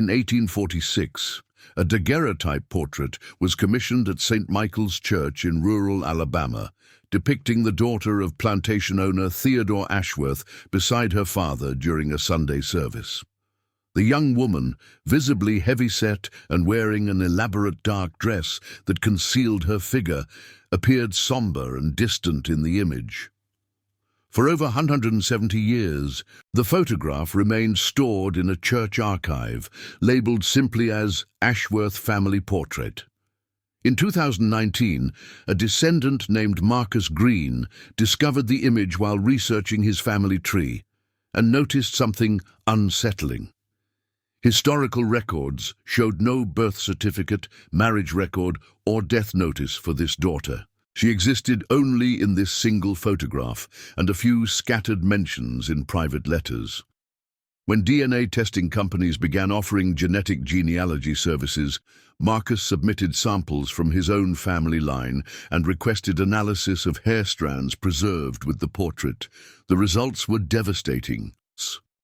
In 1846, a daguerreotype portrait was commissioned at St. Michael's Church in rural Alabama, depicting the daughter of plantation owner Theodore Ashworth beside her father during a Sunday service. The young woman, visibly heavy-set and wearing an elaborate dark dress that concealed her figure, appeared somber and distant in the image. For over 170 years, the photograph remained stored in a church archive, labeled simply as Ashworth Family Portrait. In 2019, a descendant named Marcus Green discovered the image while researching his family tree and noticed something unsettling. Historical records showed no birth certificate, marriage record, or death notice for this daughter. She existed only in this single photograph and a few scattered mentions in private letters. When DNA testing companies began offering genetic genealogy services, Marcus submitted samples from his own family line and requested analysis of hair strands preserved with the portrait. The results were devastating.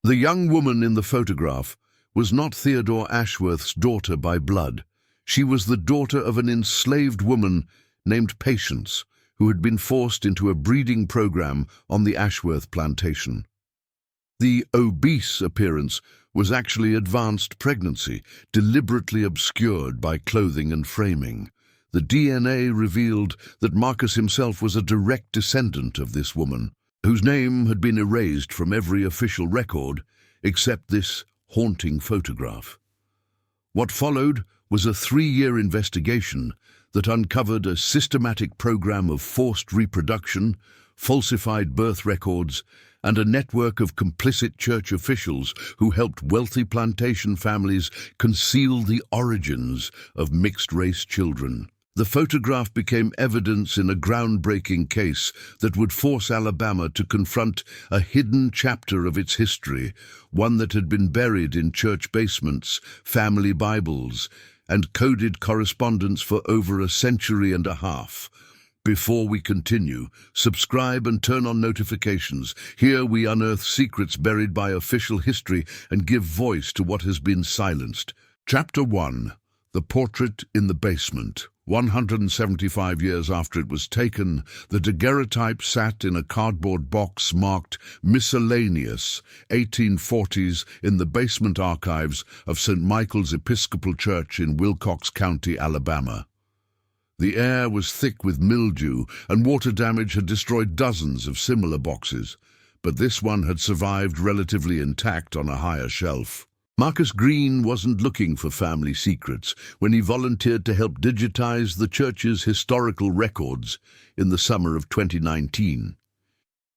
The young woman in the photograph was not Theodore Ashworth's daughter by blood. She was the daughter of an enslaved woman named Patience, who had been forced into a breeding program on the Ashworth plantation. The obese appearance was actually advanced pregnancy, deliberately obscured by clothing and framing. The DNA revealed that Marcus himself was a direct descendant of this woman, whose name had been erased from every official record except this haunting photograph. What followed was a 3-year investigation that uncovered a systematic program of forced reproduction, falsified birth records, and a network of complicit church officials who helped wealthy plantation families conceal the origins of mixed-race children. The photograph became evidence in a groundbreaking case that would force Alabama to confront a hidden chapter of its history, one that had been buried in church basements, family Bibles, and coded correspondence for over a century and a half. Before we continue, subscribe and turn on notifications. Here we unearth secrets buried by official history and give voice to what has been silenced. Chapter 1. The Portrait in the Basement. 175 years after it was taken, the daguerreotype sat in a cardboard box marked Miscellaneous, 1840s, in the basement archives of St. Michael's Episcopal Church in Wilcox County, Alabama. The air was thick with mildew, and water damage had destroyed dozens of similar boxes, but this one had survived relatively intact on a higher shelf. Marcus Green wasn't looking for family secrets when he volunteered to help digitize the church's historical records in the summer of 2019.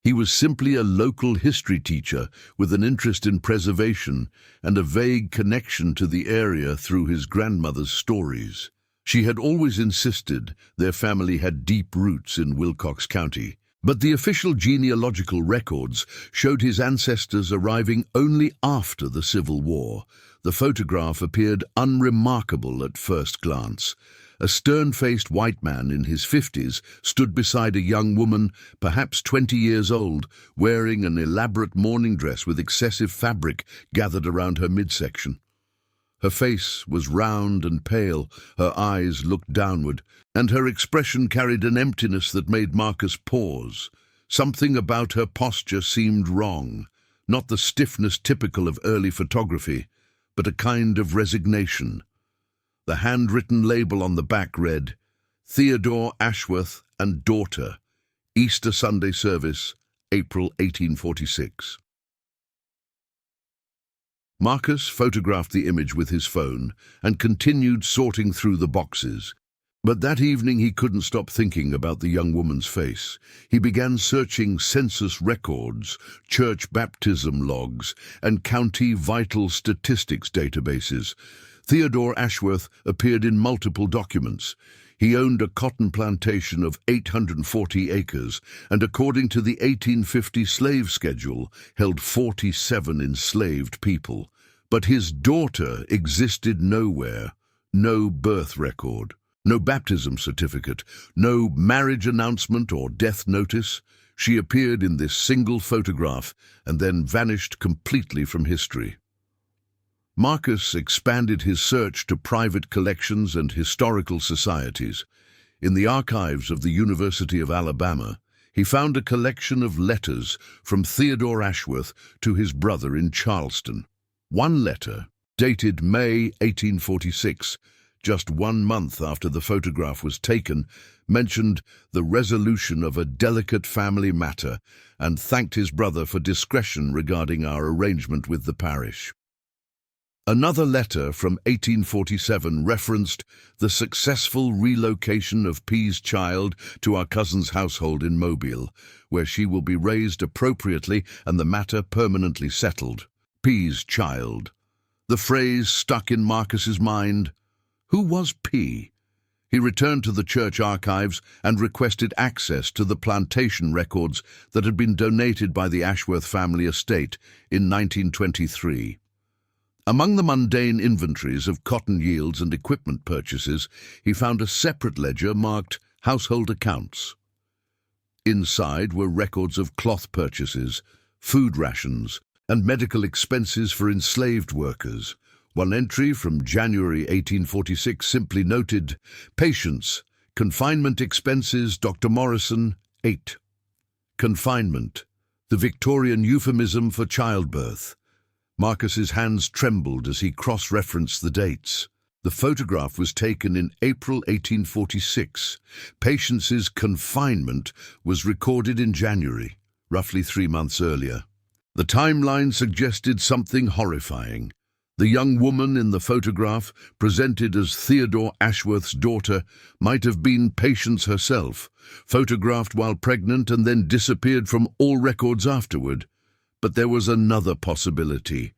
He was simply a local history teacher with an interest in preservation and a vague connection to the area through his grandmother's stories. She had always insisted their family had deep roots in Wilcox County, but the official genealogical records showed his ancestors arriving only after the Civil War. The photograph appeared unremarkable at first glance. A stern-faced white man in his 50s stood beside a young woman, perhaps 20 years old, wearing an elaborate mourning dress with excessive fabric gathered around her midsection. Her face was round and pale, her eyes looked downward, and her expression carried an emptiness that made Marcus pause. Something about her posture seemed wrong, not the stiffness typical of early photography, but a kind of resignation. The handwritten label on the back read, Theodore Ashworth and Daughter, Easter Sunday Service, April 1846. Marcus photographed the image with his phone and continued sorting through the boxes. But that evening he couldn't stop thinking about the young woman's face. He began searching census records, church baptism logs, and county vital statistics databases. Theodore Ashworth appeared in multiple documents. He owned a cotton plantation of 840 acres and, according to the 1850 slave schedule, held 47 enslaved people. But his daughter existed nowhere. No birth record, no baptism certificate, no marriage announcement or death notice. She appeared in this single photograph and then vanished completely from history. Marcus expanded his search to private collections and historical societies. In the archives of the University of Alabama, he found a collection of letters from Theodore Ashworth to his brother in Charleston. One letter, dated May 1846, just 1 month after the photograph was taken, mentioned the resolution of a delicate family matter and thanked his brother for discretion regarding our arrangement with the parish. Another letter from 1847 referenced the successful relocation of P's child to our cousin's household in Mobile, where she will be raised appropriately and the matter permanently settled. P's child. The phrase stuck in Marcus's mind. Who was P? He returned to the church archives and requested access to the plantation records that had been donated by the Ashworth family estate in 1923. Among the mundane inventories of cotton yields and equipment purchases, he found a separate ledger marked Household Accounts. Inside were records of cloth purchases, food rations, and medical expenses for enslaved workers. One entry from January 1846 simply noted, Patients, confinement expenses, Dr. Morrison, 8. Confinement, the Victorian euphemism for childbirth. Marcus's hands trembled as he cross-referenced the dates. The photograph was taken in April 1846. Patience's confinement was recorded in January, roughly 3 months earlier. The timeline suggested something horrifying. The young woman in the photograph, presented as Theodore Ashworth's daughter, might have been Patience herself, photographed while pregnant and then disappeared from all records afterward. But there was another possibility,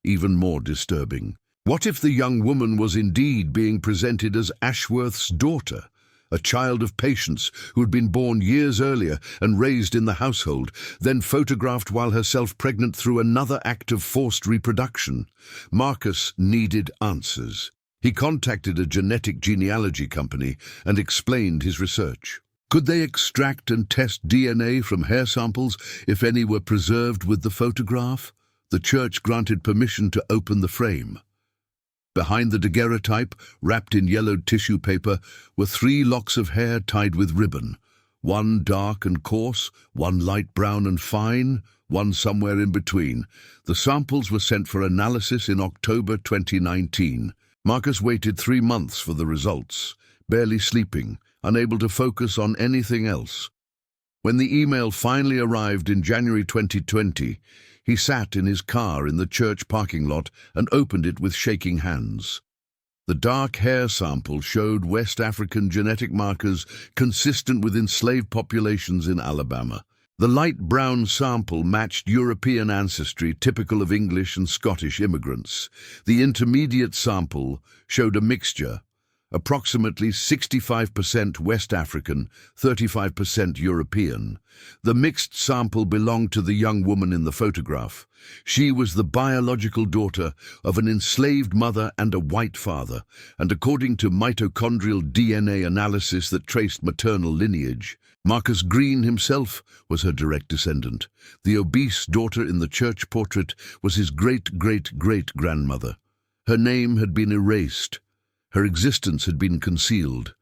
even more disturbing. What if the young woman was indeed being presented as Ashworth's daughter, a child of Patience who had been born years earlier and raised in the household, then photographed while herself pregnant through another act of forced reproduction? Marcus needed answers. He contacted a genetic genealogy company and explained his research. Could they extract and test DNA from hair samples if any were preserved with the photograph? The church granted permission to open the frame. Behind the daguerreotype, wrapped in yellowed tissue paper, were 3 locks of hair tied with ribbon. One dark and coarse, one light brown and fine, one somewhere in between. The samples were sent for analysis in October 2019. Marcus waited 3 months for the results, barely sleeping, unable to focus on anything else. When the email finally arrived in January 2020, he sat in his car in the church parking lot and opened it with shaking hands. The dark hair sample showed West African genetic markers consistent with enslaved populations in Alabama. The light brown sample matched European ancestry typical of English and Scottish immigrants. The intermediate sample showed a mixture, approximately 65% West African, 35% European. The mixed sample belonged to the young woman in the photograph. She was the biological daughter of an enslaved mother and a white father, and according to mitochondrial DNA analysis that traced maternal lineage, Marcus Green himself was her direct descendant. The obese daughter in the church portrait was his great-great-great-grandmother. Her name had been erased. Her existence had been concealed,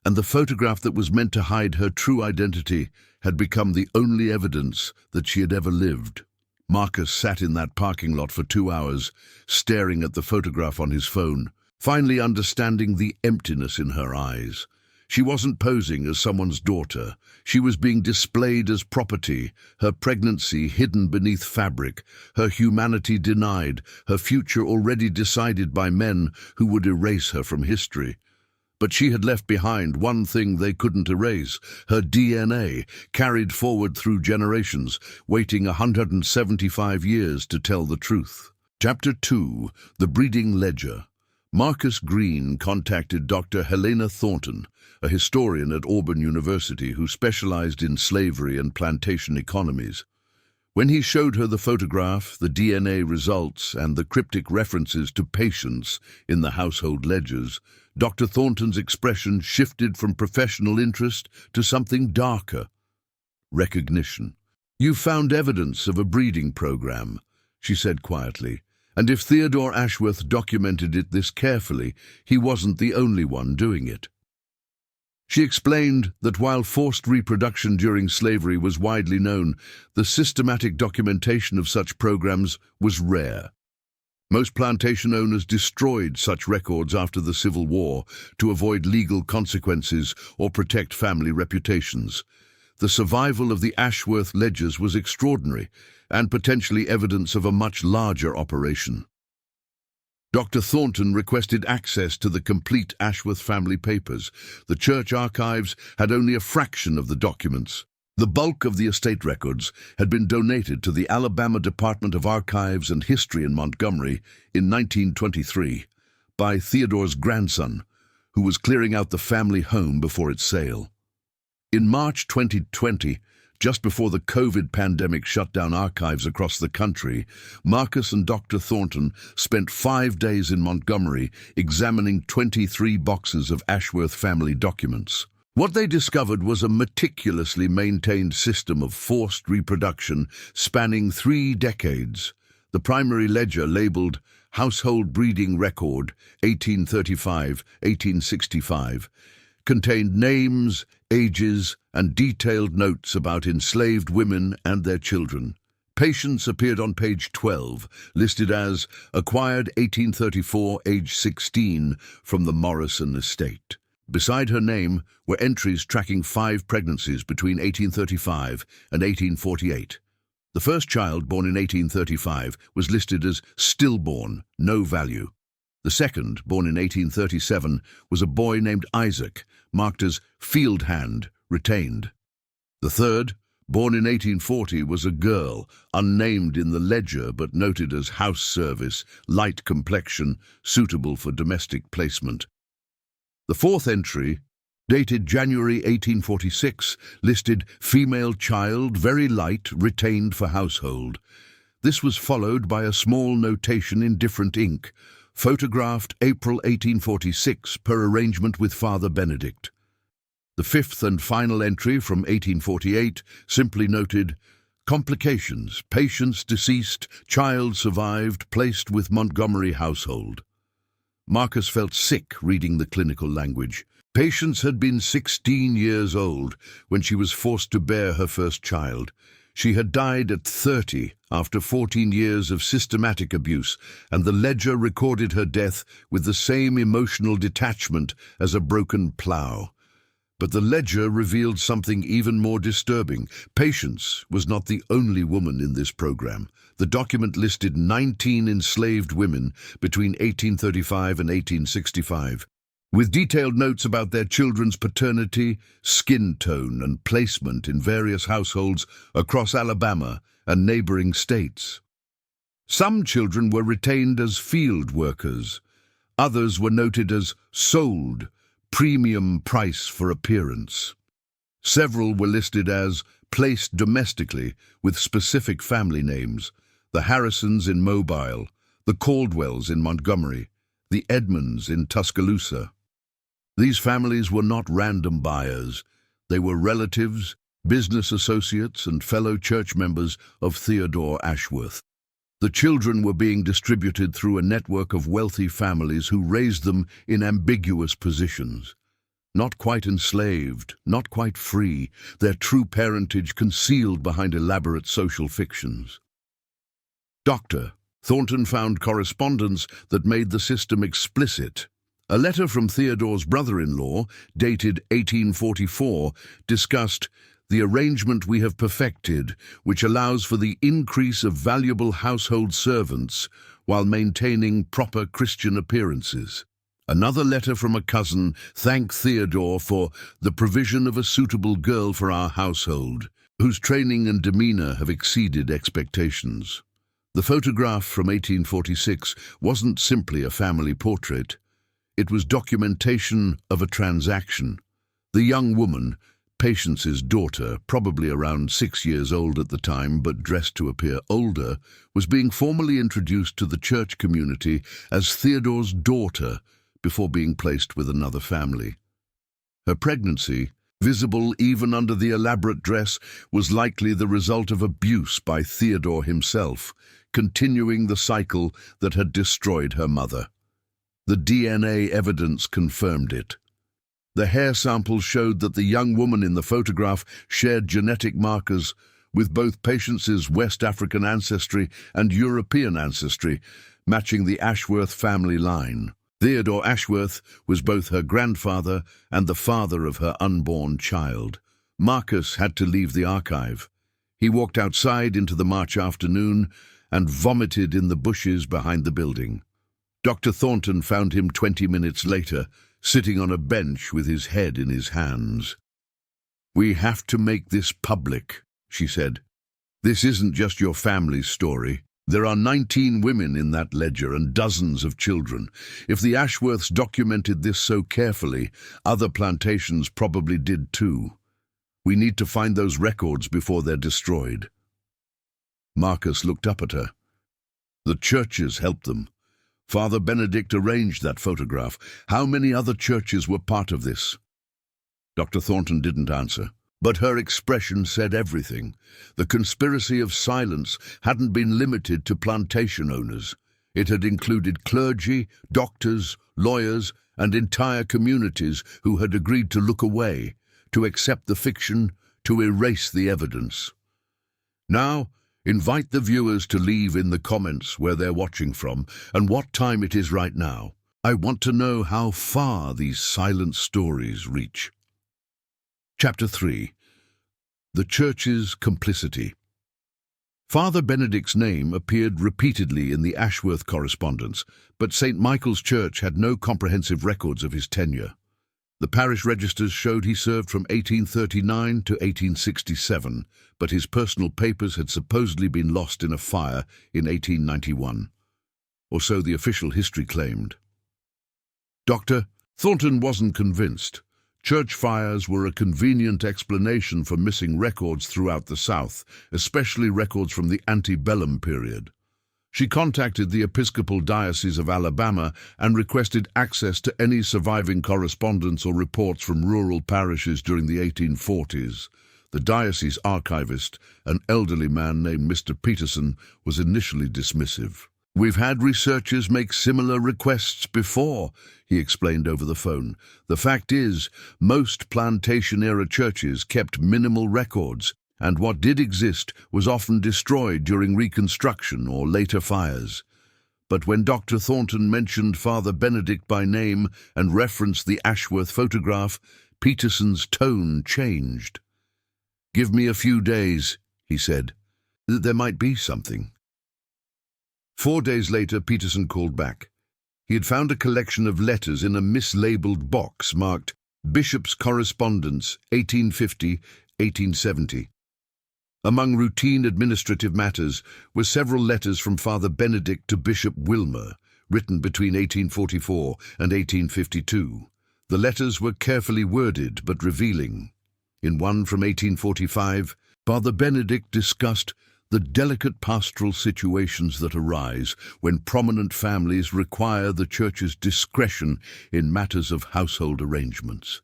and the photograph that was meant to hide her true identity had become the only evidence that she had ever lived. Marcus sat in that parking lot for 2 hours, staring at the photograph on his phone, finally understanding the emptiness in her eyes. She wasn't posing as someone's daughter. She was being displayed as property, her pregnancy hidden beneath fabric, her humanity denied, her future already decided by men who would erase her from history. But she had left behind one thing they couldn't erase, her DNA, carried forward through generations, waiting 175 years to tell the truth. Chapter 2. The Breeding Ledger. Marcus Green contacted Dr. Helena Thornton, a historian at Auburn University who specialized in slavery and plantation economies. When he showed her the photograph, the DNA results, and the cryptic references to Patience in the household ledgers, Dr. Thornton's expression shifted from professional interest to something darker: recognition. "You found evidence of a breeding program," she said quietly, And if Theodore Ashworth documented it this carefully, he wasn't the only one doing it. She explained that while forced reproduction during slavery was widely known, the systematic documentation of such programs was rare. Most plantation owners destroyed such records after the Civil War to avoid legal consequences or protect family reputations. The survival of the Ashworth ledgers was extraordinary and potentially evidence of a much larger operation. Dr. Thornton requested access to the complete Ashworth family papers. The church archives had only a fraction of the documents. The bulk of the estate records had been donated to the Alabama Department of Archives and History in Montgomery in 1923 by Theodore's grandson, who was clearing out the family home before its sale. In March 2020, just before the COVID pandemic shut down archives across the country, Marcus and Dr. Thornton spent 5 days in Montgomery examining 23 boxes of Ashworth family documents. What they discovered was a meticulously maintained system of forced reproduction spanning 3 decades. The primary ledger, labeled Household Breeding Record 1835-1865, contained names, ages, and detailed notes about enslaved women and their children. Patients appeared on page 12, listed as acquired 1834, age 16, from the Morrison estate. Beside her name were entries tracking 5 pregnancies between 1835 and 1848. The first child, born in 1835, was listed as stillborn, no value. The second, born in 1837, was a boy named Isaac, marked as field hand, retained. The third, born in 1840, was a girl, unnamed in the ledger but noted as house service, light complexion, suitable for domestic placement. The fourth entry, dated January 1846, listed female child, very light, retained for household. This was followed by a small notation in different ink, photographed April 1846 per arrangement with Father Benedict. The fifth and final entry from 1848 simply noted, complications, patients deceased, child survived, placed with Montgomery household. Marcus felt sick reading the clinical language. Patience had been 16 years old when she was forced to bear her first child. She had died at 30 after 14 years of systematic abuse, and the ledger recorded her death with the same emotional detachment as a broken plough. But the ledger revealed something even more disturbing. Patience was not the only woman in this program. The document listed 19 enslaved women between 1835 and 1865, with detailed notes about their children's paternity, skin tone, and placement in various households across Alabama and neighboring states. Some children were retained as field workers. Others were noted as sold, premium price for appearance. Several were listed as placed domestically with specific family names: the Harrisons in Mobile, the Caldwells in Montgomery, the Edmonds in Tuscaloosa. These families were not random buyers. They were relatives, business associates, and fellow church members of Theodore Ashworth. The children were being distributed through a network of wealthy families who raised them in ambiguous positions. Not quite enslaved, not quite free, their true parentage concealed behind elaborate social fictions. Dr. Thornton found correspondence that made the system explicit. A letter from Theodore's brother-in-law, dated 1844, discussed the arrangement we have perfected, which allows for the increase of valuable household servants while maintaining proper Christian appearances. Another letter from a cousin thanked Theodore for the provision of a suitable girl for our household, whose training and demeanor have exceeded expectations. The photograph from 1846 wasn't simply a family portrait. It was documentation of a transaction. The young woman, Patience's daughter, probably around 6 years old at the time but dressed to appear older, was being formally introduced to the church community as Theodore's daughter before being placed with another family. Her pregnancy, visible even under the elaborate dress, was likely the result of abuse by Theodore himself, continuing the cycle that had destroyed her mother. The DNA evidence confirmed it. The hair samples showed that the young woman in the photograph shared genetic markers with both Patience's West African ancestry and European ancestry, matching the Ashworth family line. Theodore Ashworth was both her grandfather and the father of her unborn child. Marcus had to leave the archive. He walked outside into the March afternoon and vomited in the bushes behind the building. Dr. Thornton found him 20 minutes later, sitting on a bench with his head in his hands. "We have to make this public," she said. "This isn't just your family's story. There are 19 women in that ledger and dozens of children. If the Ashworths documented this so carefully, other plantations probably did too. We need to find those records before they're destroyed." Marcus looked up at her. "The churches helped them. Father Benedict arranged that photograph. How many other churches were part of this?" Dr. Thornton didn't answer, but her expression said everything. The conspiracy of silence hadn't been limited to plantation owners. It had included clergy, doctors, lawyers, and entire communities who had agreed to look away, to accept the fiction, to erase the evidence. Now, invite the viewers to leave in the comments where they're watching from and what time it is right now. I want to know how far these silent stories reach. Chapter 3. The Church's Complicity. Father Benedict's name appeared repeatedly in the Ashworth correspondence, but St. Michael's Church had no comprehensive records of his tenure. The parish registers showed he served from 1839 to 1867, but his personal papers had supposedly been lost in a fire in 1891. Or so the official history claimed. Dr. Thornton wasn't convinced. Church fires were a convenient explanation for missing records throughout the South, especially records from the antebellum period. She contacted the Episcopal Diocese of Alabama and requested access to any surviving correspondence or reports from rural parishes during the 1840s. The diocese archivist, an elderly man named Mr. Peterson, was initially dismissive. "We've had researchers make similar requests before," he explained over the phone. "The fact is, most plantation-era churches kept minimal records, and what did exist was often destroyed during reconstruction or later fires. But when Dr. Thornton mentioned Father Benedict by name and referenced the Ashworth photograph, Peterson's tone changed. "Give me a few days," he said. "There might be something." 4 days later, Peterson called back. He had found a collection of letters in a mislabeled box marked Bishop's Correspondence, 1850-1870. Among routine administrative matters were several letters from Father Benedict to Bishop Wilmer, written between 1844 and 1852. The letters were carefully worded but revealing. In one from 1845, Father Benedict discussed the delicate pastoral situations that arise when prominent families require the Church's discretion in matters of household arrangements.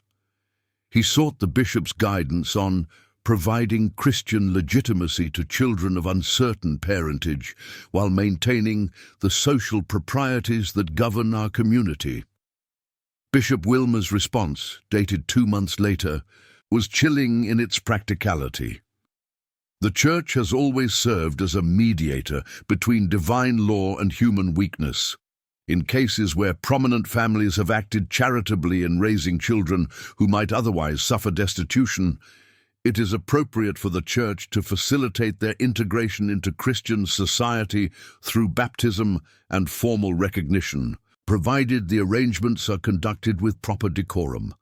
He sought the bishop's guidance on providing Christian legitimacy to children of uncertain parentage while maintaining the social proprieties that govern our community. Bishop Wilmer's response, dated 2 months later, was chilling in its practicality. "The Church has always served as a mediator between divine law and human weakness. In cases where prominent families have acted charitably in raising children who might otherwise suffer destitution, it is appropriate for the Church to facilitate their integration into Christian society through baptism and formal recognition, provided the arrangements are conducted with proper decorum.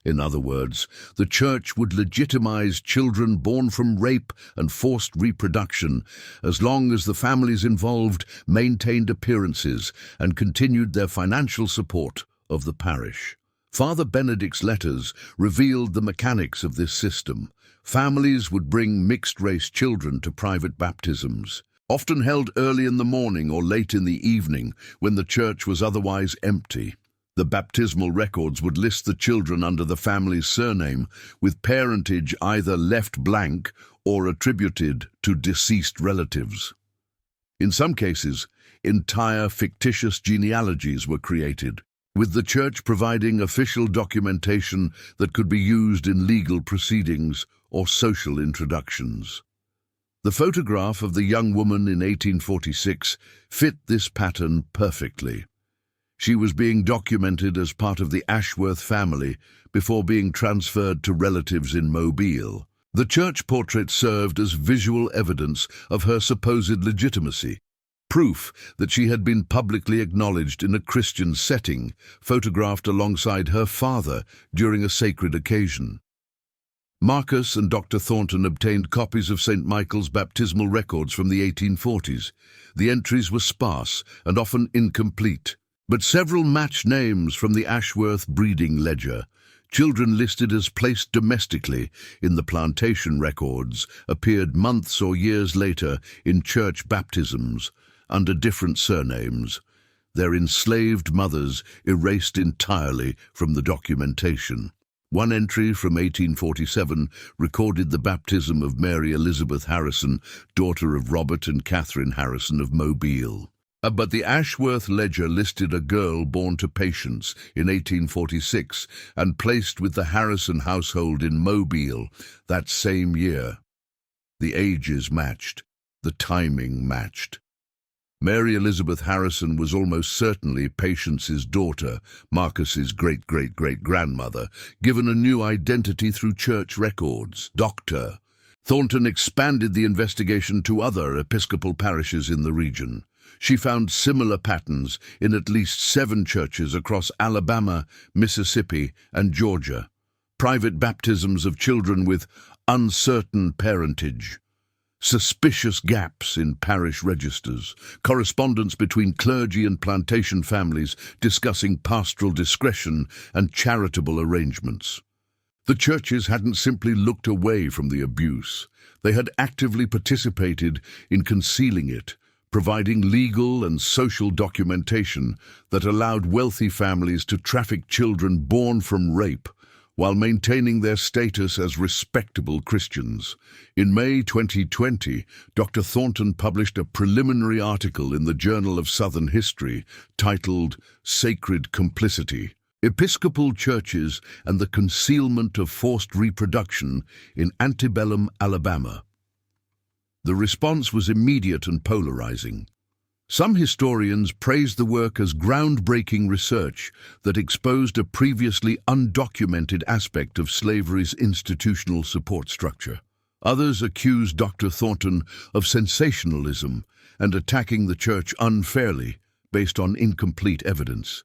In other words, the Church would legitimize children born from rape and forced reproduction as long as the families involved maintained appearances and continued their financial support of the parish." Father Benedict's letters revealed the mechanics of this system. Families would bring mixed-race children to private baptisms, often held early in the morning or late in the evening when the church was otherwise empty. The baptismal records would list the children under the family's surname, with parentage either left blank or attributed to deceased relatives. In some cases, entire fictitious genealogies were created, with the church providing official documentation that could be used in legal proceedings or social introductions. The photograph of the young woman in 1846 fit this pattern perfectly. She was being documented as part of the Ashworth family before being transferred to relatives in Mobile. The church portrait served as visual evidence of her supposed legitimacy, proof that she had been publicly acknowledged in a Christian setting, photographed alongside her father during a sacred occasion. Marcus and Dr. Thornton obtained copies of St. Michael's baptismal records from the 1840s. The entries were sparse and often incomplete, but several matched names from the Ashworth breeding ledger. Children listed as placed domestically in the Plantation records appeared months or years later in church baptisms under different surnames, their enslaved mothers erased entirely from the documentation. One entry from 1847 recorded the baptism of Mary Elizabeth Harrison, daughter of Robert and Catherine Harrison of Mobile. But the Ashworth ledger listed a girl born to Patience in 1846 and placed with the Harrison household in Mobile that same year. The ages matched, the timing matched. Mary Elizabeth Harrison was almost certainly Patience's daughter, Marcus's great-great-great-grandmother, given a new identity through church records, Dr. Thornton expanded the investigation to other Episcopal parishes in the region. She found similar patterns in at least 7 churches across Alabama, Mississippi, and Georgia. Private baptisms of children with uncertain parentage, suspicious gaps in parish registers, correspondence between clergy and plantation families discussing pastoral discretion and charitable arrangements. The churches hadn't simply looked away from the abuse. They had actively participated in concealing it, providing legal and social documentation that allowed wealthy families to traffic children born from rape while maintaining their status as respectable Christians. In May 2020, Dr. Thornton published a preliminary article in the Journal of Southern History titled Sacred Complicity: Episcopal Churches and the Concealment of Forced Reproduction in Antebellum, Alabama. The response was immediate and polarizing. Some historians praised the work as groundbreaking research that exposed a previously undocumented aspect of slavery's institutional support structure. Others accused Dr. Thornton of sensationalism and attacking the church unfairly based on incomplete evidence.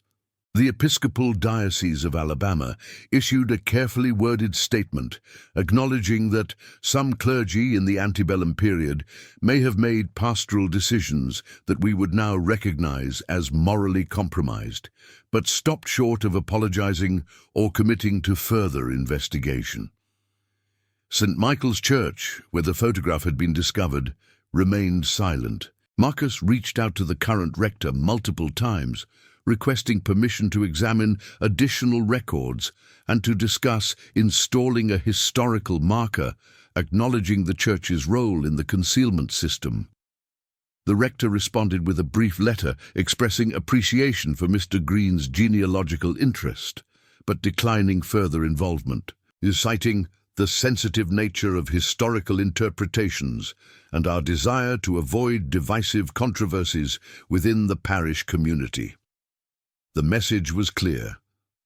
The Episcopal Diocese of Alabama issued a carefully worded statement acknowledging that some clergy in the antebellum period may have made pastoral decisions that we would now recognize as morally compromised, but stopped short of apologizing or committing to further investigation. St. Michael's Church, where the photograph had been discovered, remained silent. Marcus reached out to the current rector multiple times, requesting permission to examine additional records and to discuss installing a historical marker acknowledging the church's role in the concealment system. The rector responded with a brief letter expressing appreciation for Mr. Green's genealogical interest, but declining further involvement, citing the sensitive nature of historical interpretations and our desire to avoid divisive controversies within the parish community. The message was clear.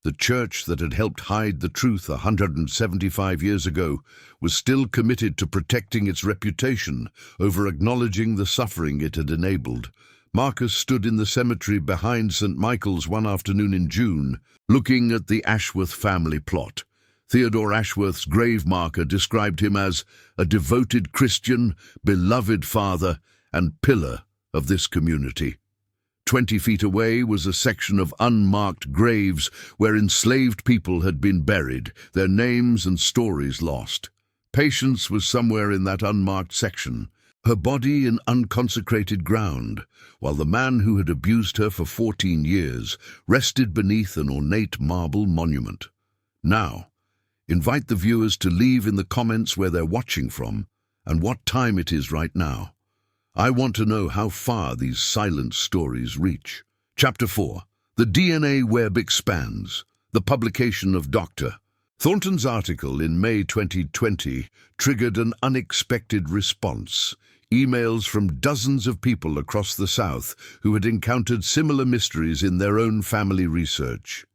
The church that had helped hide the truth 175 years ago was still committed to protecting its reputation over acknowledging the suffering it had enabled. Marcus stood in the cemetery behind St. Michael's one afternoon in June, looking at the Ashworth family plot. Theodore Ashworth's grave marker described him as a devoted Christian, beloved father, and pillar of this community. 20 feet away was a section of unmarked graves where enslaved people had been buried, their names and stories lost. Patience was somewhere in that unmarked section, her body in unconsecrated ground, while the man who had abused her for 14 years rested beneath an ornate marble monument. Now, invite the viewers to leave in the comments where they're watching from and what time it is right now. I want to know how far these silent stories reach. Chapter 4. The DNA Web Expands. The publication of Dr. Thornton's article in May 2020 triggered an unexpected response. Emails from dozens of people across the South who had encountered similar mysteries in their own family research.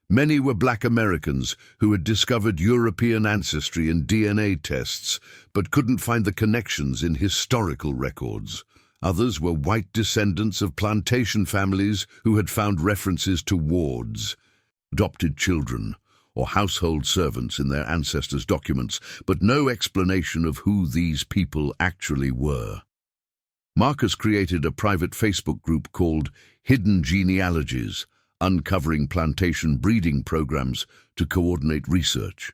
Many were Black Americans who had discovered European ancestry in DNA tests but couldn't find the connections in historical records. Others were white descendants of plantation families who had found references to wards, adopted children, or household servants in their ancestors' documents, but no explanation of who these people actually were. Marcus created a private Facebook group called Hidden Genealogies, uncovering plantation breeding programs to coordinate research.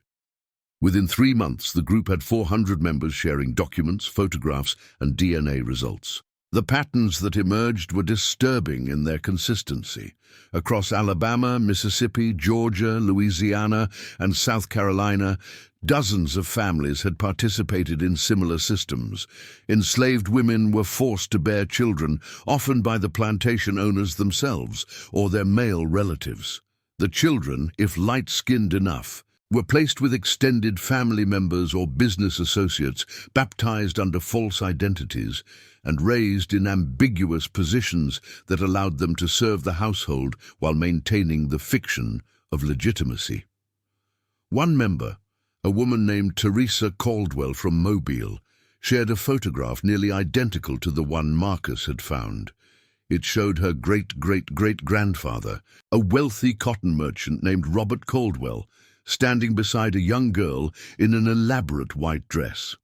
Within 3 months, the group had 400 members sharing documents, photographs, and DNA results. The patterns that emerged were disturbing in their consistency. Across Alabama, Mississippi, Georgia, Louisiana, and South Carolina, dozens of families had participated in similar systems. Enslaved women were forced to bear children, often by the plantation owners themselves or their male relatives. The children, if light-skinned enough, were placed with extended family members or business associates, baptized under false identities, and raised in ambiguous positions that allowed them to serve the household while maintaining the fiction of legitimacy. One member, a woman named Teresa Caldwell from Mobile, shared a photograph nearly identical to the one Marcus had found. It showed her great-great-great-grandfather, a wealthy cotton merchant named Robert Caldwell, standing beside a young girl in an elaborate white dress.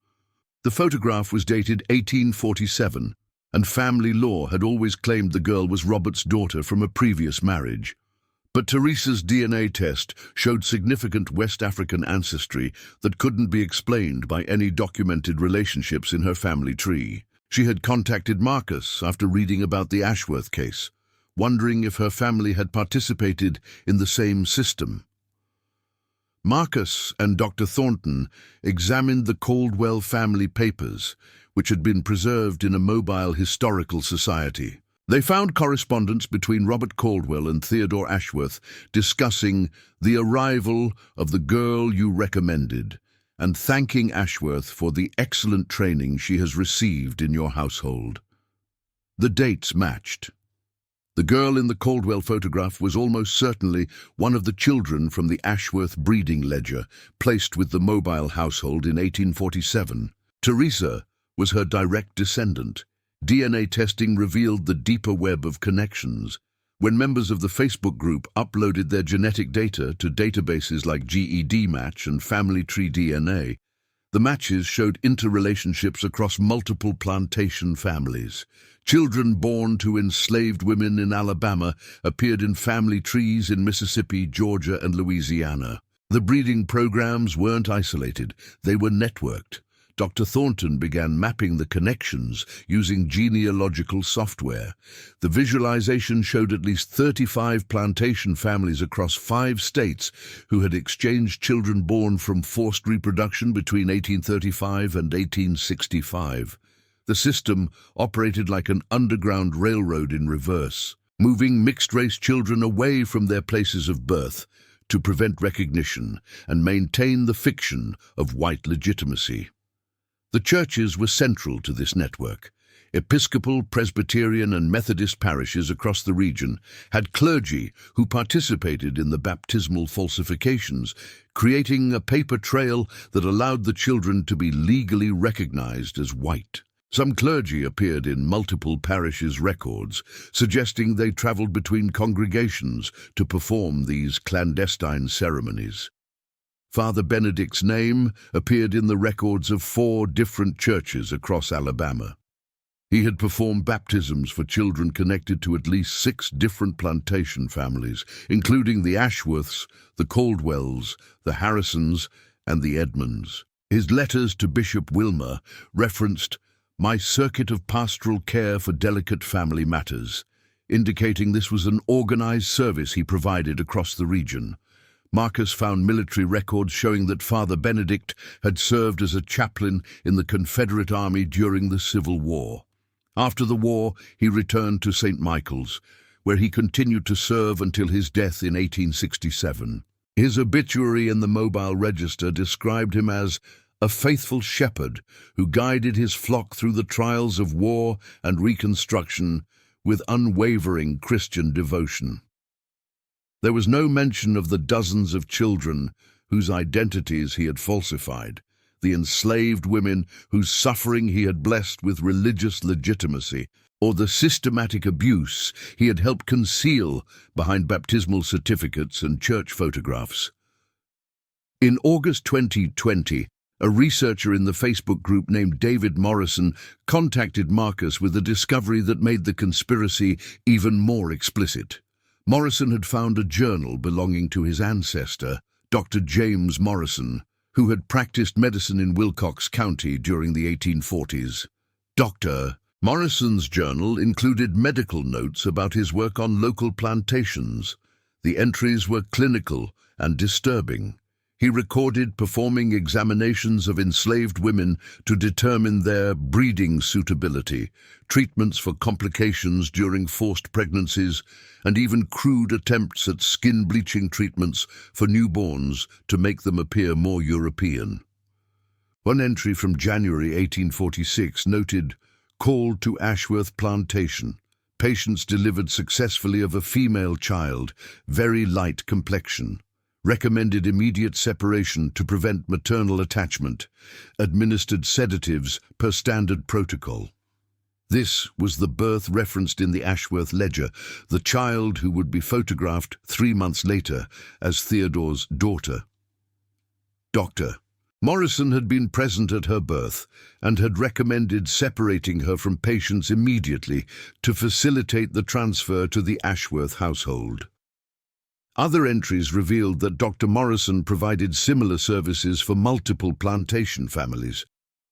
The photograph was dated 1847, and family law had always claimed the girl was Robert's daughter from a previous marriage. But Teresa's DNA test showed significant West African ancestry that couldn't be explained by any documented relationships in her family tree. She had contacted Marcus after reading about the Ashworth case, wondering if her family had participated in the same system. Marcus and Dr. Thornton examined the Caldwell family papers, which had been preserved in a mobile historical society. They found correspondence between Robert Caldwell and Theodore Ashworth discussing the arrival of the girl you recommended and thanking Ashworth for the excellent training she has received in your household. The dates matched. The girl in the Caldwell photograph was almost certainly one of the children from the Ashworth breeding ledger, placed with the Mobile household in 1847. Teresa was her direct descendant. DNA testing revealed the deeper web of connections. When members of the Facebook group uploaded their genetic data to databases like GED Match and Family Tree DNA, the matches showed interrelationships across multiple plantation families. Children born to enslaved women in Alabama appeared in family trees in Mississippi, Georgia, and Louisiana. The breeding programs weren't isolated, they were networked. Dr. Thornton began mapping the connections using genealogical software. The visualization showed at least 35 plantation families across 5 states who had exchanged children born from forced reproduction between 1835 and 1865. The system operated like an underground railroad in reverse, moving mixed-race children away from their places of birth to prevent recognition and maintain the fiction of white legitimacy. The churches were central to this network. Episcopal, Presbyterian, and Methodist parishes across the region had clergy who participated in the baptismal falsifications, creating a paper trail that allowed the children to be legally recognized as white. Some clergy appeared in multiple parishes' records, suggesting they traveled between congregations to perform these clandestine ceremonies. Father Benedict's name appeared in the records of 4 different churches across Alabama. He had performed baptisms for children connected to at least 6 different plantation families, including the Ashworths, the Caldwells, the Harrisons, and the Edmonds. His letters to Bishop Wilmer referenced "my circuit of pastoral care for delicate family matters," indicating this was an organized service he provided across the region. Marcus found military records showing that Father Benedict had served as a chaplain in the Confederate Army during the Civil War. After the war, he returned to St. Michael's, where he continued to serve until his death in 1867. His obituary in the Mobile Register described him as a faithful shepherd who guided his flock through the trials of war and Reconstruction with unwavering Christian devotion. There was no mention of the dozens of children whose identities he had falsified, the enslaved women whose suffering he had blessed with religious legitimacy, or the systematic abuse he had helped conceal behind baptismal certificates and church photographs. In August 2020, a researcher in the Facebook group named David Morrison contacted Marcus with a discovery that made the conspiracy even more explicit. Morrison had found a journal belonging to his ancestor, Dr. James Morrison, who had practiced medicine in Wilcox County during the 1840s. Dr. Morrison's journal included medical notes about his work on local plantations. The entries were clinical and disturbing. He recorded performing examinations of enslaved women to determine their breeding suitability, treatments for complications during forced pregnancies, and even crude attempts at skin bleaching treatments for newborns to make them appear more European. One entry from January 1846 noted, "Called to Ashworth Plantation. Patients delivered successfully of a female child, very light complexion. Recommended immediate separation to prevent maternal attachment. Administered sedatives per standard protocol." This was the birth referenced in the Ashworth ledger, the child who would be photographed 3 months later as Theodore's daughter. Dr. Morrison had been present at her birth and had recommended separating her from patients immediately to facilitate the transfer to the Ashworth household. Other entries revealed that Dr. Morrison provided similar services for multiple plantation families,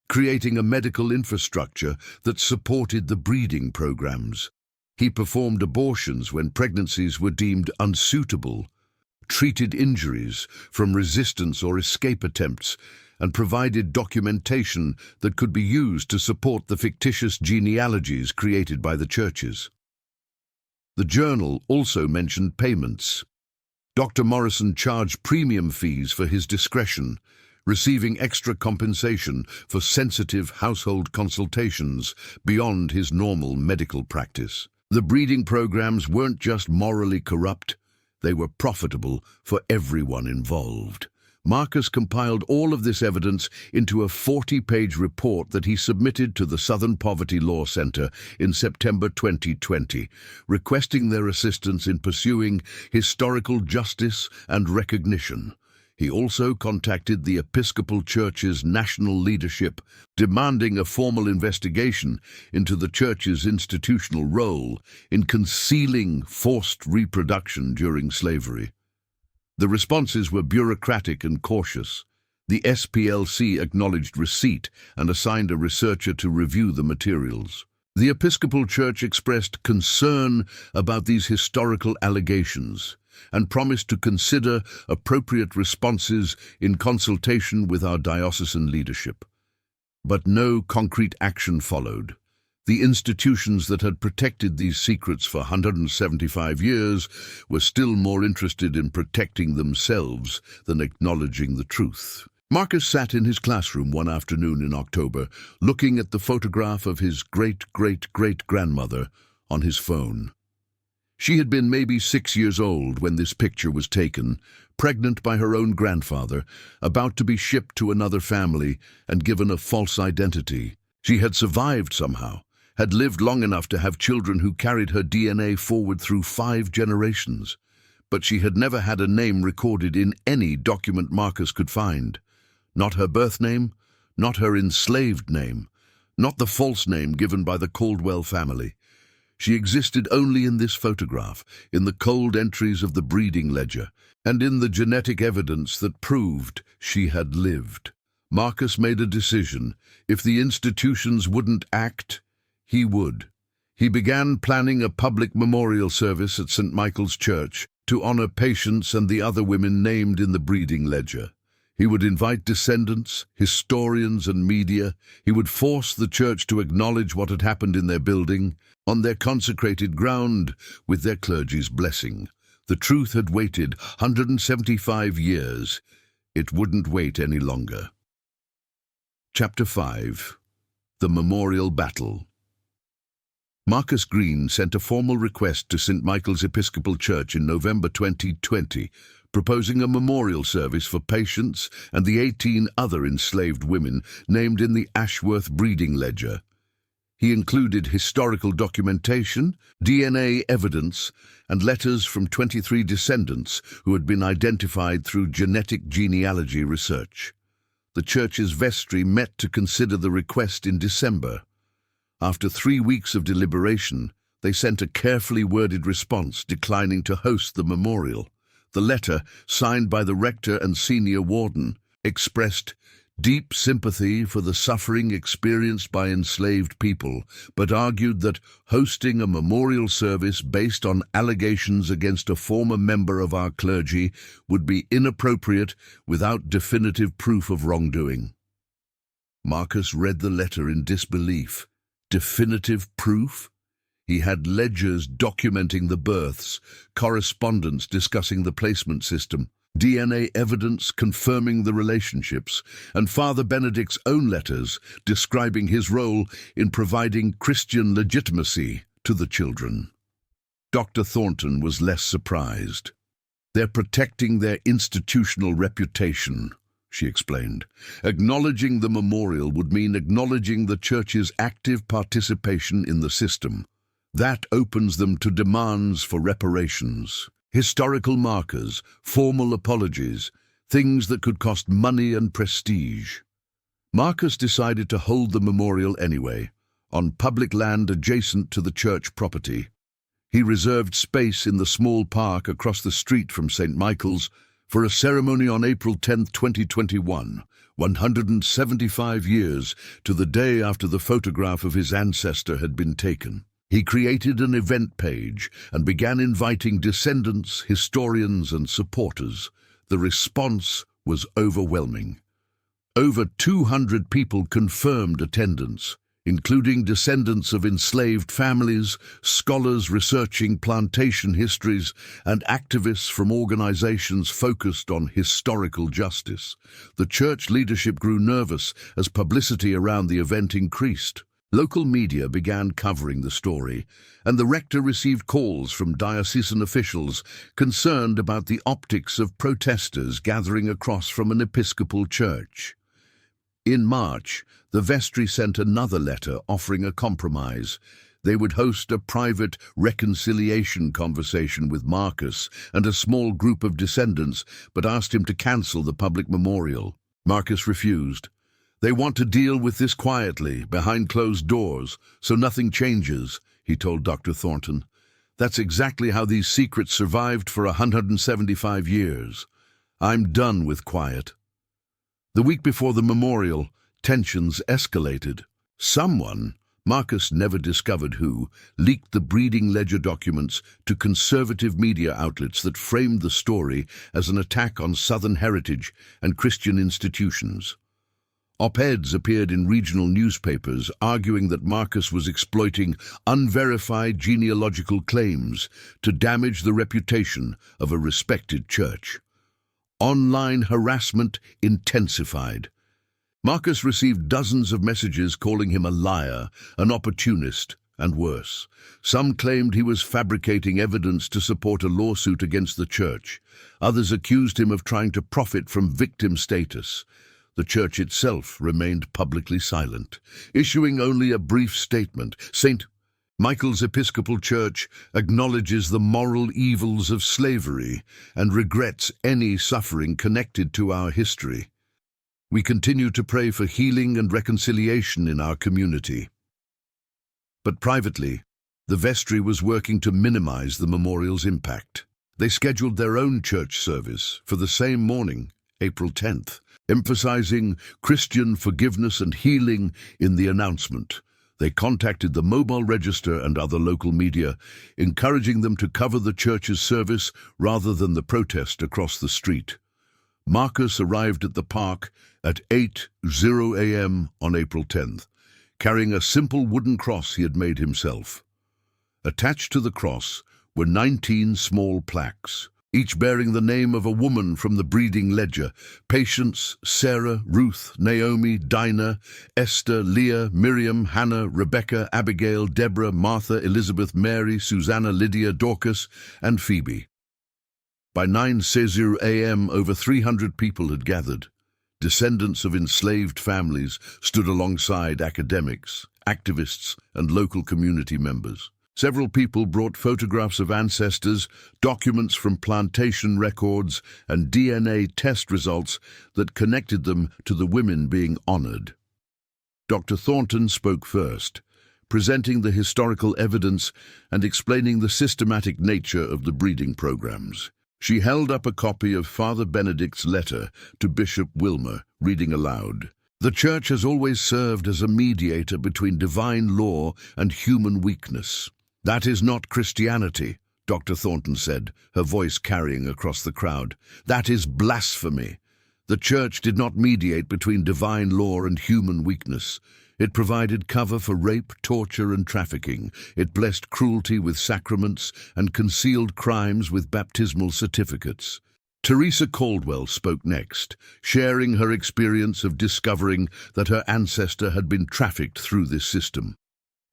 creating a medical infrastructure that supported the breeding programs. He performed abortions when pregnancies were deemed unsuitable, treated injuries from resistance or escape attempts, and provided documentation that could be used to support the fictitious genealogies created by the churches. The journal also mentioned payments. Dr. Morrison charged premium fees for his discretion, receiving extra compensation for sensitive household consultations beyond his normal medical practice. The breeding programs weren't just morally corrupt, they were profitable for everyone involved. Marcus compiled all of this evidence into a 40-page report that he submitted to the Southern Poverty Law Center in September 2020, requesting their assistance in pursuing historical justice and recognition. He also contacted the Episcopal Church's national leadership, demanding a formal investigation into the Church's institutional role in concealing forced reproduction during slavery. The responses were bureaucratic and cautious. The SPLC acknowledged receipt and assigned a researcher to review the materials. The Episcopal Church expressed concern about these historical allegations and promised to consider appropriate responses in consultation with our diocesan leadership. But no concrete action followed. The institutions that had protected these secrets for 175 years were still more interested in protecting themselves than acknowledging the truth. Marcus sat in his classroom one afternoon in October, looking at the photograph of his great-great-great-grandmother on his phone. She had been maybe 6 years old when this picture was taken, pregnant by her own grandfather, about to be shipped to another family and given a false identity. She had survived somehow, had lived long enough to have children who carried her DNA forward through 5 generations. But she had never had a name recorded in any document Marcus could find. Not her birth name, not her enslaved name, not the false name given by the Caldwell family. She existed only in this photograph, in the cold entries of the breeding ledger, and in the genetic evidence that proved she had lived. Marcus made a decision. If the institutions wouldn't act, he would. He began planning a public memorial service at St. Michael's Church to honor patients and the other women named in the breeding ledger. He would invite descendants, historians, and media. He would force the church to acknowledge what had happened in their building, on their consecrated ground, with their clergy's blessing. The truth had waited 175 years. It wouldn't wait any longer. Chapter 5. The Memorial Battle. Marcus Green sent a formal request to St. Michael's Episcopal Church in November 2020, proposing a memorial service for patients and the 18 other enslaved women named in the Ashworth breeding ledger. He included historical documentation, DNA evidence, and letters from 23 descendants who had been identified through genetic genealogy research. The church's vestry met to consider the request in December. After 3 weeks of deliberation, they sent a carefully worded response declining to host the memorial. The letter, signed by the rector and senior warden, expressed deep sympathy for the suffering experienced by enslaved people, but argued that hosting a memorial service based on allegations against a former member of our clergy would be inappropriate without definitive proof of wrongdoing. Marcus read the letter in disbelief. Definitive proof? He had ledgers documenting the births, correspondence discussing the placement system, DNA evidence confirming the relationships, and Father Benedict's own letters describing his role in providing Christian legitimacy to the children. Dr. Thornton was less surprised. "They're protecting their institutional reputation," she explained. "Acknowledging the memorial would mean acknowledging the Church's active participation in the system. That opens them to demands for reparations, historical markers, formal apologies, things that could cost money and prestige." Marcus decided to hold the memorial anyway, on public land adjacent to the church property. He reserved space in the small park across the street from St. Michael's for a ceremony on April 10, 2021, 175 years to the day after the photograph of his ancestor had been taken. He created an event page and began inviting descendants, historians, and supporters. The response was overwhelming. Over 200 people confirmed attendance, including descendants of enslaved families, scholars researching plantation histories, and activists from organizations focused on historical justice. The church leadership grew nervous as publicity around the event increased. Local media began covering the story, and the rector received calls from diocesan officials concerned about the optics of protesters gathering across from an Episcopal church. In March, the vestry sent another letter offering a compromise. They would host a private reconciliation conversation with Marcus and a small group of descendants, but asked him to cancel the public memorial. Marcus refused. "They want to deal with this quietly, behind closed doors, so nothing changes," he told Dr. Thornton. "That's exactly how these secrets survived for 175 years. I'm done with quiet." The week before the memorial, tensions escalated. Someone, Marcus never discovered who, leaked the breeding ledger documents to conservative media outlets that framed the story as an attack on Southern heritage and Christian institutions. Op-eds appeared in regional newspapers arguing that Marcus was exploiting unverified genealogical claims to damage the reputation of a respected church. Online harassment intensified. Marcus received dozens of messages calling him a liar, an opportunist, and worse. Some claimed he was fabricating evidence to support a lawsuit against the church. Others accused him of trying to profit from victim status. The church itself remained publicly silent, issuing only a brief statement. "St. Michael's Episcopal Church acknowledges the moral evils of slavery and regrets any suffering connected to our history. We continue to pray for healing and reconciliation in our community." But privately, the vestry was working to minimize the memorial's impact. They scheduled their own church service for the same morning, April 10th, emphasizing Christian forgiveness and healing in the announcement. They contacted the Mobile Register and other local media, encouraging them to cover the church's service rather than the protest across the street. Marcus arrived at the park at 8:00 a.m. on April 10th, carrying a simple wooden cross he had made himself. Attached to the cross were 19 small plaques, each bearing the name of a woman from the breeding ledger: Patience, Sarah, Ruth, Naomi, Dinah, Esther, Leah, Miriam, Hannah, Rebecca, Abigail, Deborah, Martha, Elizabeth, Mary, Susanna, Lydia, Dorcas, and Phoebe. By 9:00 a.m., over 300 people had gathered. Descendants of enslaved families stood alongside academics, activists, and local community members. Several people brought photographs of ancestors, documents from plantation records, and DNA test results that connected them to the women being honored. Dr. Thornton spoke first, presenting the historical evidence and explaining the systematic nature of the breeding programs. She held up a copy of Father Benedict's letter to Bishop Wilmer, reading aloud. "The Church has always served as a mediator between divine law and human weakness. That is not Christianity," Dr. Thornton said, her voice carrying across the crowd. "That is blasphemy. The Church did not mediate between divine law and human weakness. It provided cover for rape, torture, and trafficking. It blessed cruelty with sacraments and concealed crimes with baptismal certificates." Teresa Caldwell spoke next, sharing her experience of discovering that her ancestor had been trafficked through this system.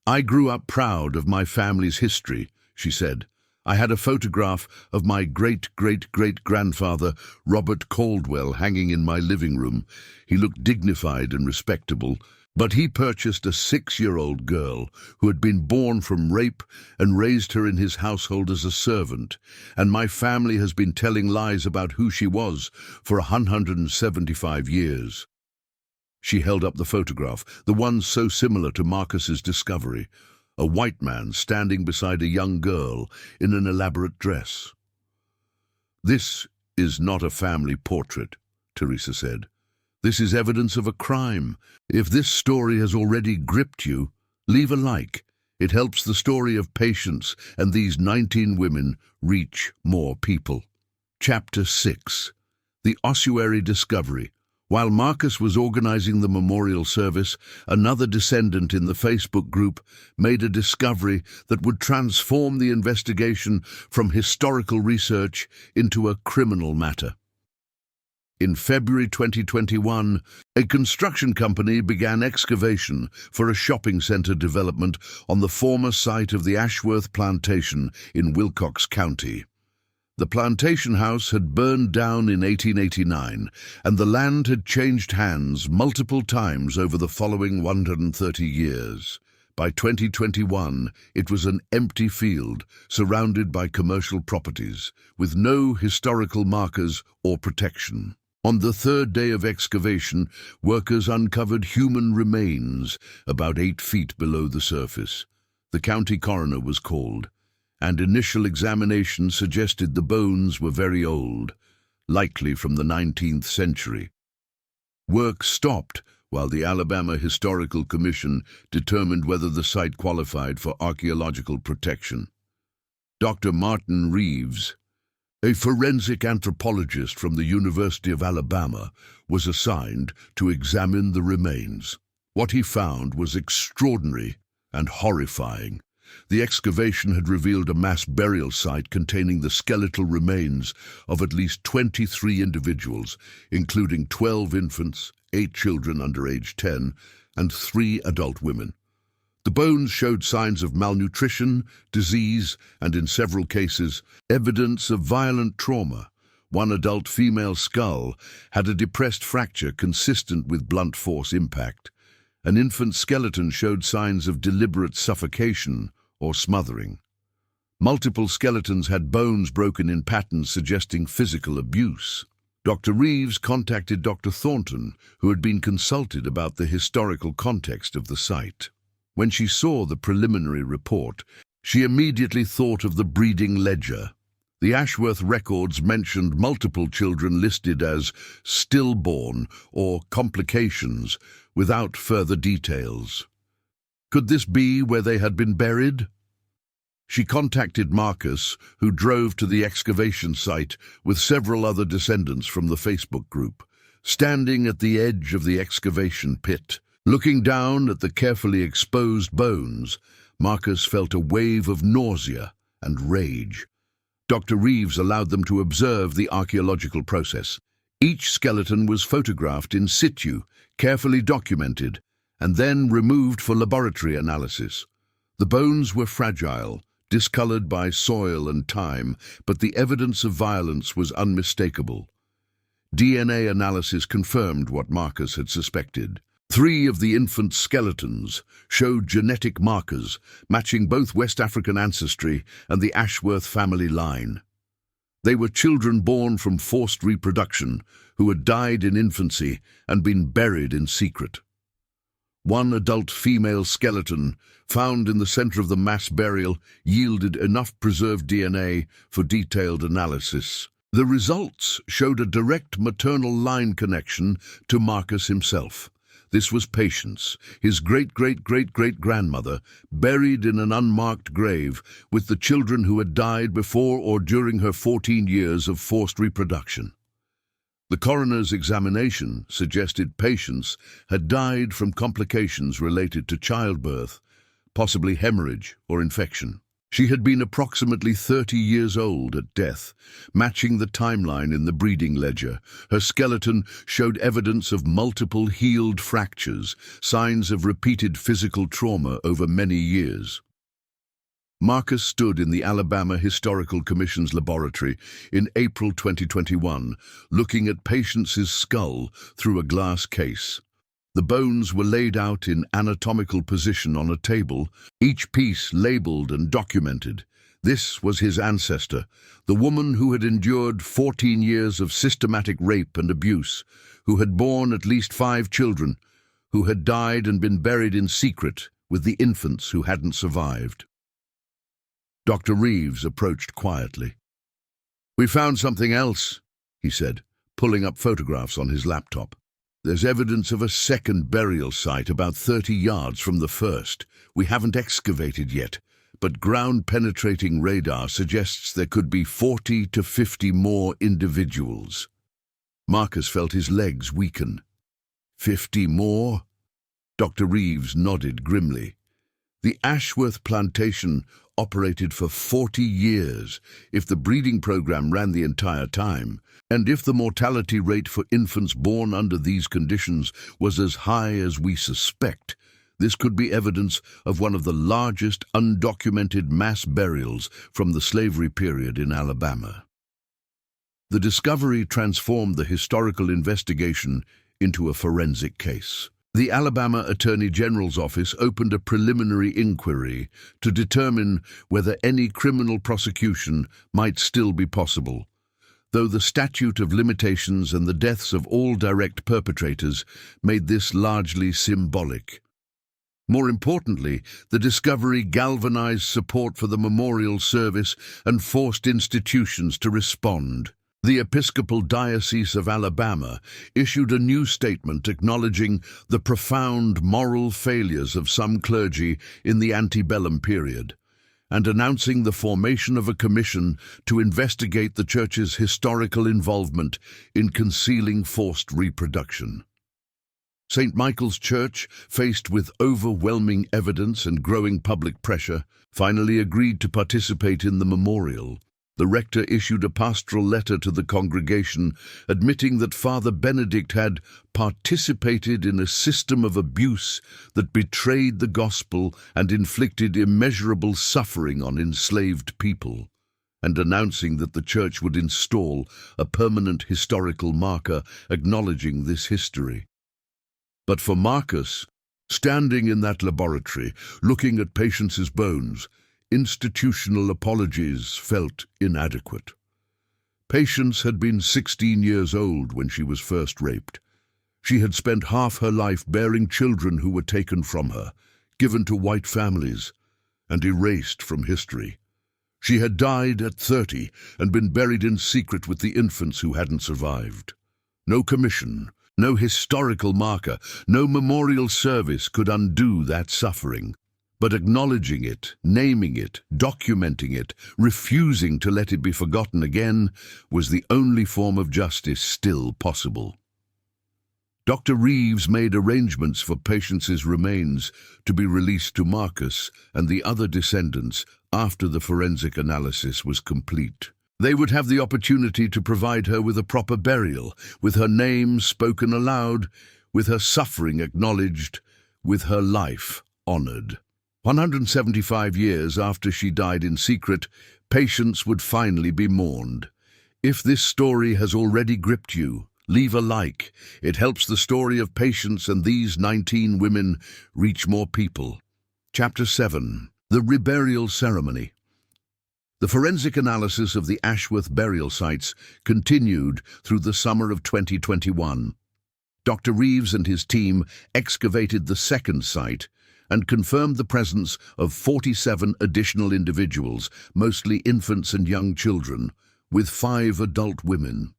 "I grew up proud of my family's history," she said. "I had a photograph of my great-great-great-grandfather, Robert Caldwell, hanging in my living room. He looked dignified and respectable, but he purchased a 6-year-old girl who had been born from rape and raised her in his household as a servant, and my family has been telling lies about who she was for 175 years. She held up the photograph, the one so similar to Marcus's discovery, a white man standing beside a young girl in an elaborate dress. "This is not a family portrait," Teresa said. "This is evidence of a crime. If this story has already gripped you, leave a like. It helps the story of Patience and these 19 women reach more people." Chapter 6. The Ossuary Discovery. While Marcus was organizing the memorial service, another descendant in the Facebook group made a discovery that would transform the investigation from historical research into a criminal matter. In February 2021, a construction company began excavation for a shopping center development on the former site of the Ashworth Plantation in Wilcox County. The plantation house had burned down in 1889, and the land had changed hands multiple times over the following 130 years. By 2021, it was an empty field surrounded by commercial properties, with no historical markers or protection. On the third day of excavation, workers uncovered human remains about 8 feet below the surface. The county coroner was called, and initial examination suggested the bones were very old, likely from the 19th century. Work stopped while the Alabama Historical Commission determined whether the site qualified for archaeological protection. Dr. Martin Reeves, a forensic anthropologist from the University of Alabama, was assigned to examine the remains. What he found was extraordinary and horrifying. The excavation had revealed a mass burial site containing the skeletal remains of at least 23 individuals, including 12 infants, 8 children under age 10, and 3 adult women. The bones showed signs of malnutrition, disease, and in several cases, evidence of violent trauma. One adult female skull had a depressed fracture consistent with blunt force impact. An infant skeleton showed signs of deliberate suffocation or smothering. Multiple skeletons had bones broken in patterns suggesting physical abuse. Dr. Reeves contacted Dr. Thornton, who had been consulted about the historical context of the site. When she saw the preliminary report, she immediately thought of the breeding ledger. The Ashworth records mentioned multiple children listed as stillborn or complications without further details. Could this be where they had been buried? She contacted Marcus, who drove to the excavation site with several other descendants from the Facebook group. Standing at the edge of the excavation pit, looking down at the carefully exposed bones, Marcus felt a wave of nausea and rage. Dr. Reeves allowed them to observe the archaeological process. Each skeleton was photographed in situ, carefully documented, and then removed for laboratory analysis. The bones were fragile, discolored by soil and time, but the evidence of violence was unmistakable. DNA analysis confirmed what Marcus had suspected. 3 of the infant skeletons showed genetic markers matching both West African ancestry and the Ashworth family line. They were children born from forced reproduction who had died in infancy and been buried in secret. One adult female skeleton, found in the center of the mass burial, yielded enough preserved DNA for detailed analysis. The results showed a direct maternal line connection to Marcus himself. This was Patience, his great-great-great-great-grandmother, buried in an unmarked grave with the children who had died before or during her 14 years of forced reproduction. The coroner's examination suggested Patience had died from complications related to childbirth, possibly hemorrhage or infection. She had been approximately 30 years old at death, matching the timeline in the breeding ledger. Her skeleton showed evidence of multiple healed fractures, signs of repeated physical trauma over many years. Marcus stood in the Alabama Historical Commission's laboratory in April 2021, looking at Patience's skull through a glass case. The bones were laid out in anatomical position on a table, each piece labeled and documented. This was his ancestor, the woman who had endured 14 years of systematic rape and abuse, who had borne at least 5 children, who had died and been buried in secret with the infants who hadn't survived. Dr. Reeves approached quietly. "We found something else," he said, pulling up photographs on his laptop. "There's evidence of a second burial site about 30 yards from the first. We haven't excavated yet, but ground-penetrating radar suggests there could be 40 to 50 more individuals." Marcus felt his legs weaken. 50 more? Dr. Reeves nodded grimly. The Ashworth Plantation operated for 40 years, if the breeding program ran the entire time, and if the mortality rate for infants born under these conditions was as high as we suspect, this could be evidence of one of the largest undocumented mass burials from the slavery period in Alabama. The discovery transformed the historical investigation into a forensic case. The Alabama Attorney General's office opened a preliminary inquiry to determine whether any criminal prosecution might still be possible, though the statute of limitations and the deaths of all direct perpetrators made this largely symbolic. More importantly, the discovery galvanized support for the memorial service and forced institutions to respond. The Episcopal Diocese of Alabama issued a new statement acknowledging the profound moral failures of some clergy in the antebellum period, and announcing the formation of a commission to investigate the Church's historical involvement in concealing forced reproduction. St. Michael's Church, faced with overwhelming evidence and growing public pressure, finally agreed to participate in the memorial. The rector issued a pastoral letter to the congregation admitting that Father Benedict had participated in a system of abuse that betrayed the gospel and inflicted immeasurable suffering on enslaved people, and announcing that the Church would install a permanent historical marker acknowledging this history. But for Marcus, standing in that laboratory, looking at Patience's bones, institutional apologies felt inadequate. Patience had been 16 years old when she was first raped. She had spent half her life bearing children who were taken from her, given to white families, and erased from history. She had died at 30 and been buried in secret with the infants who hadn't survived. No commission, no historical marker, no memorial service could undo that suffering. But acknowledging it, naming it, documenting it, refusing to let it be forgotten again, was the only form of justice still possible. Dr. Reeves made arrangements for Patience's remains to be released to Marcus and the other descendants after the forensic analysis was complete. They would have the opportunity to provide her with a proper burial, with her name spoken aloud, with her suffering acknowledged, with her life honored. 175 years after she died in secret, Patience would finally be mourned. If this story has already gripped you, leave a like. It helps the story of Patience and these 19 women reach more people. Chapter 7. The Reburial Ceremony. The forensic analysis of the Ashworth burial sites continued through the summer of 2021. Dr. Reeves and his team excavated the second site and confirmed the presence of 47 additional individuals, mostly infants and young children, with 5 adult women.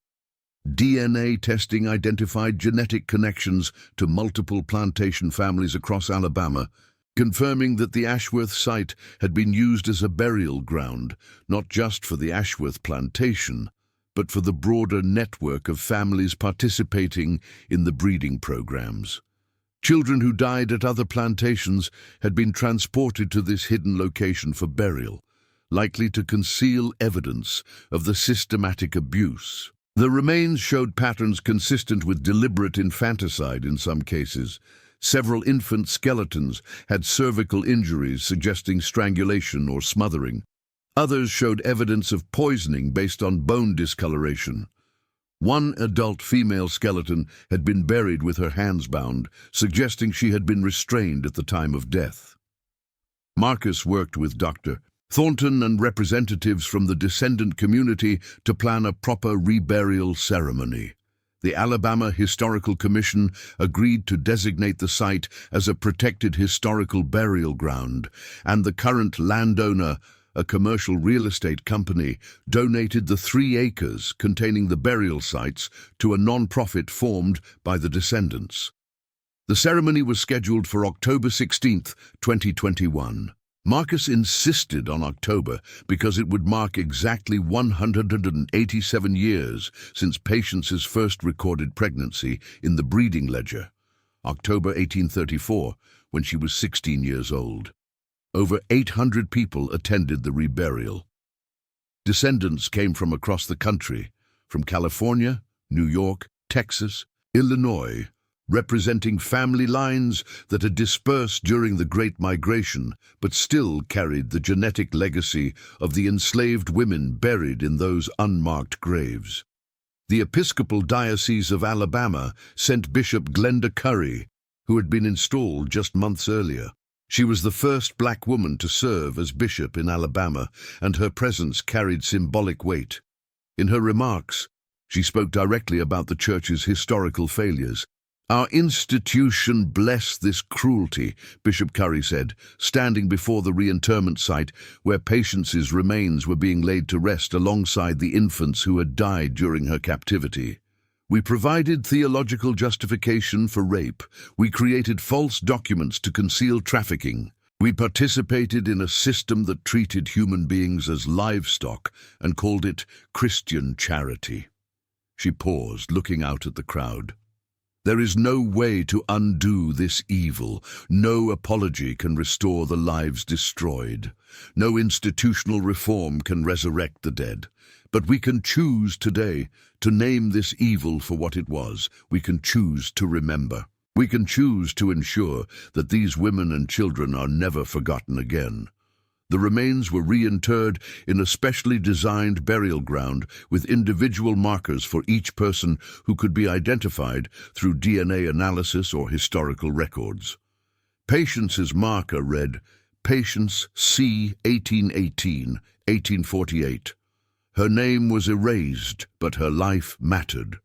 DNA testing identified genetic connections to multiple plantation families across Alabama, confirming that the Ashworth site had been used as a burial ground, not just for the Ashworth plantation, but for the broader network of families participating in the breeding programs. Children who died at other plantations had been transported to this hidden location for burial, likely to conceal evidence of the systematic abuse. The remains showed patterns consistent with deliberate infanticide in some cases. Several infant skeletons had cervical injuries suggesting strangulation or smothering. Others showed evidence of poisoning based on bone discoloration. One adult female skeleton had been buried with her hands bound, suggesting she had been restrained at the time of death. Marcus worked with Dr. Thornton and representatives from the descendant community to plan a proper reburial ceremony. The Alabama Historical Commission agreed to designate the site as a protected historical burial ground, and the current landowner, a commercial real estate company, donated the 3 acres containing the burial sites to a non-profit formed by the descendants. The ceremony was scheduled for October 16, 2021. Marcus insisted on October because it would mark exactly 187 years since Patience's first recorded pregnancy in the breeding ledger, October 1834, when she was 16 years old. Over 800 people attended the reburial. Descendants came from across the country, from California, New York, Texas, Illinois, representing family lines that had dispersed during the Great Migration, but still carried the genetic legacy of the enslaved women buried in those unmarked graves. The Episcopal Diocese of Alabama sent Bishop Glenda Curry, who had been installed just months earlier. She was the first black woman to serve as bishop in Alabama, and her presence carried symbolic weight. In her remarks, she spoke directly about the church's historical failures. "Our institution blessed this cruelty," Bishop Curry said, standing before the reinterment site where Patience's remains were being laid to rest alongside the infants who had died during her captivity. "We provided theological justification for rape. We created false documents to conceal trafficking. We participated in a system that treated human beings as livestock and called it Christian charity." She paused, looking out at the crowd. "There is no way to undo this evil. No apology can restore the lives destroyed. No institutional reform can resurrect the dead. But we can choose today to name this evil for what it was. We can choose to remember. We can choose to ensure that these women and children are never forgotten again." The remains were reinterred in a specially designed burial ground with individual markers for each person who could be identified through DNA analysis or historical records. Patience's marker read, Patience C. 1818, 1848. Her name was erased, but her life mattered.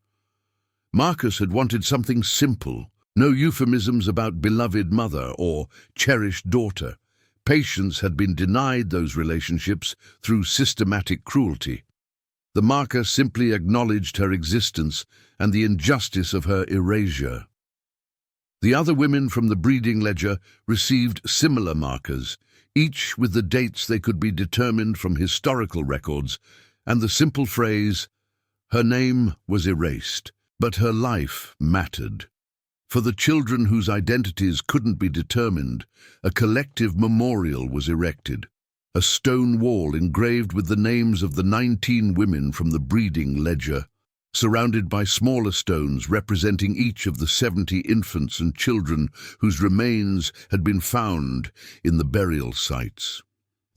Marcus had wanted something simple, no euphemisms about beloved mother or cherished daughter. Patience had been denied those relationships through systematic cruelty. The marker simply acknowledged her existence and the injustice of her erasure. The other women from the breeding ledger received similar markers, each with the dates they could be determined from historical records, and the simple phrase, "Her name was erased, but her life mattered." For the children whose identities couldn't be determined, a collective memorial was erected, a stone wall engraved with the names of the 19 women from the breeding ledger, surrounded by smaller stones representing each of the 70 infants and children whose remains had been found in the burial sites.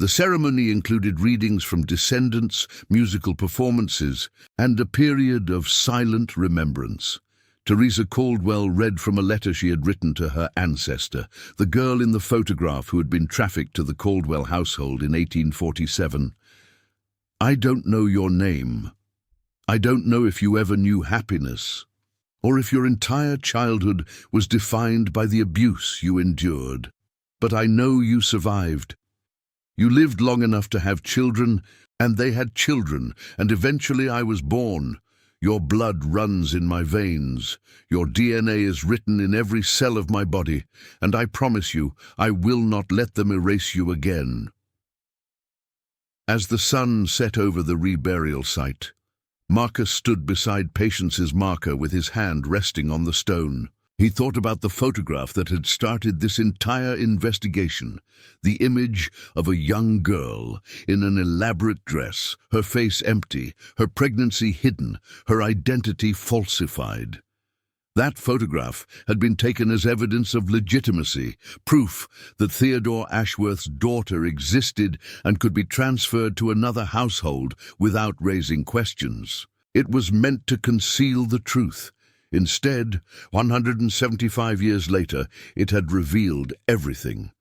The ceremony included readings from descendants, musical performances, and a period of silent remembrance. Teresa Caldwell read from a letter she had written to her ancestor, the girl in the photograph who had been trafficked to the Caldwell household in 1847. "I don't know your name. I don't know if you ever knew happiness, or if your entire childhood was defined by the abuse you endured. But I know you survived. You lived long enough to have children, and they had children, and eventually I was born. Your blood runs in my veins. Your DNA is written in every cell of my body, and I promise you, I will not let them erase you again." As the sun set over the reburial site, Marcus stood beside Patience's marker with his hand resting on the stone. He thought about the photograph that had started this entire investigation, the image of a young girl in an elaborate dress, her face empty, her pregnancy hidden, her identity falsified. That photograph had been taken as evidence of legitimacy, proof that Theodore Ashworth's daughter existed and could be transferred to another household without raising questions. It was meant to conceal the truth. Instead, 175 years later, it had revealed everything.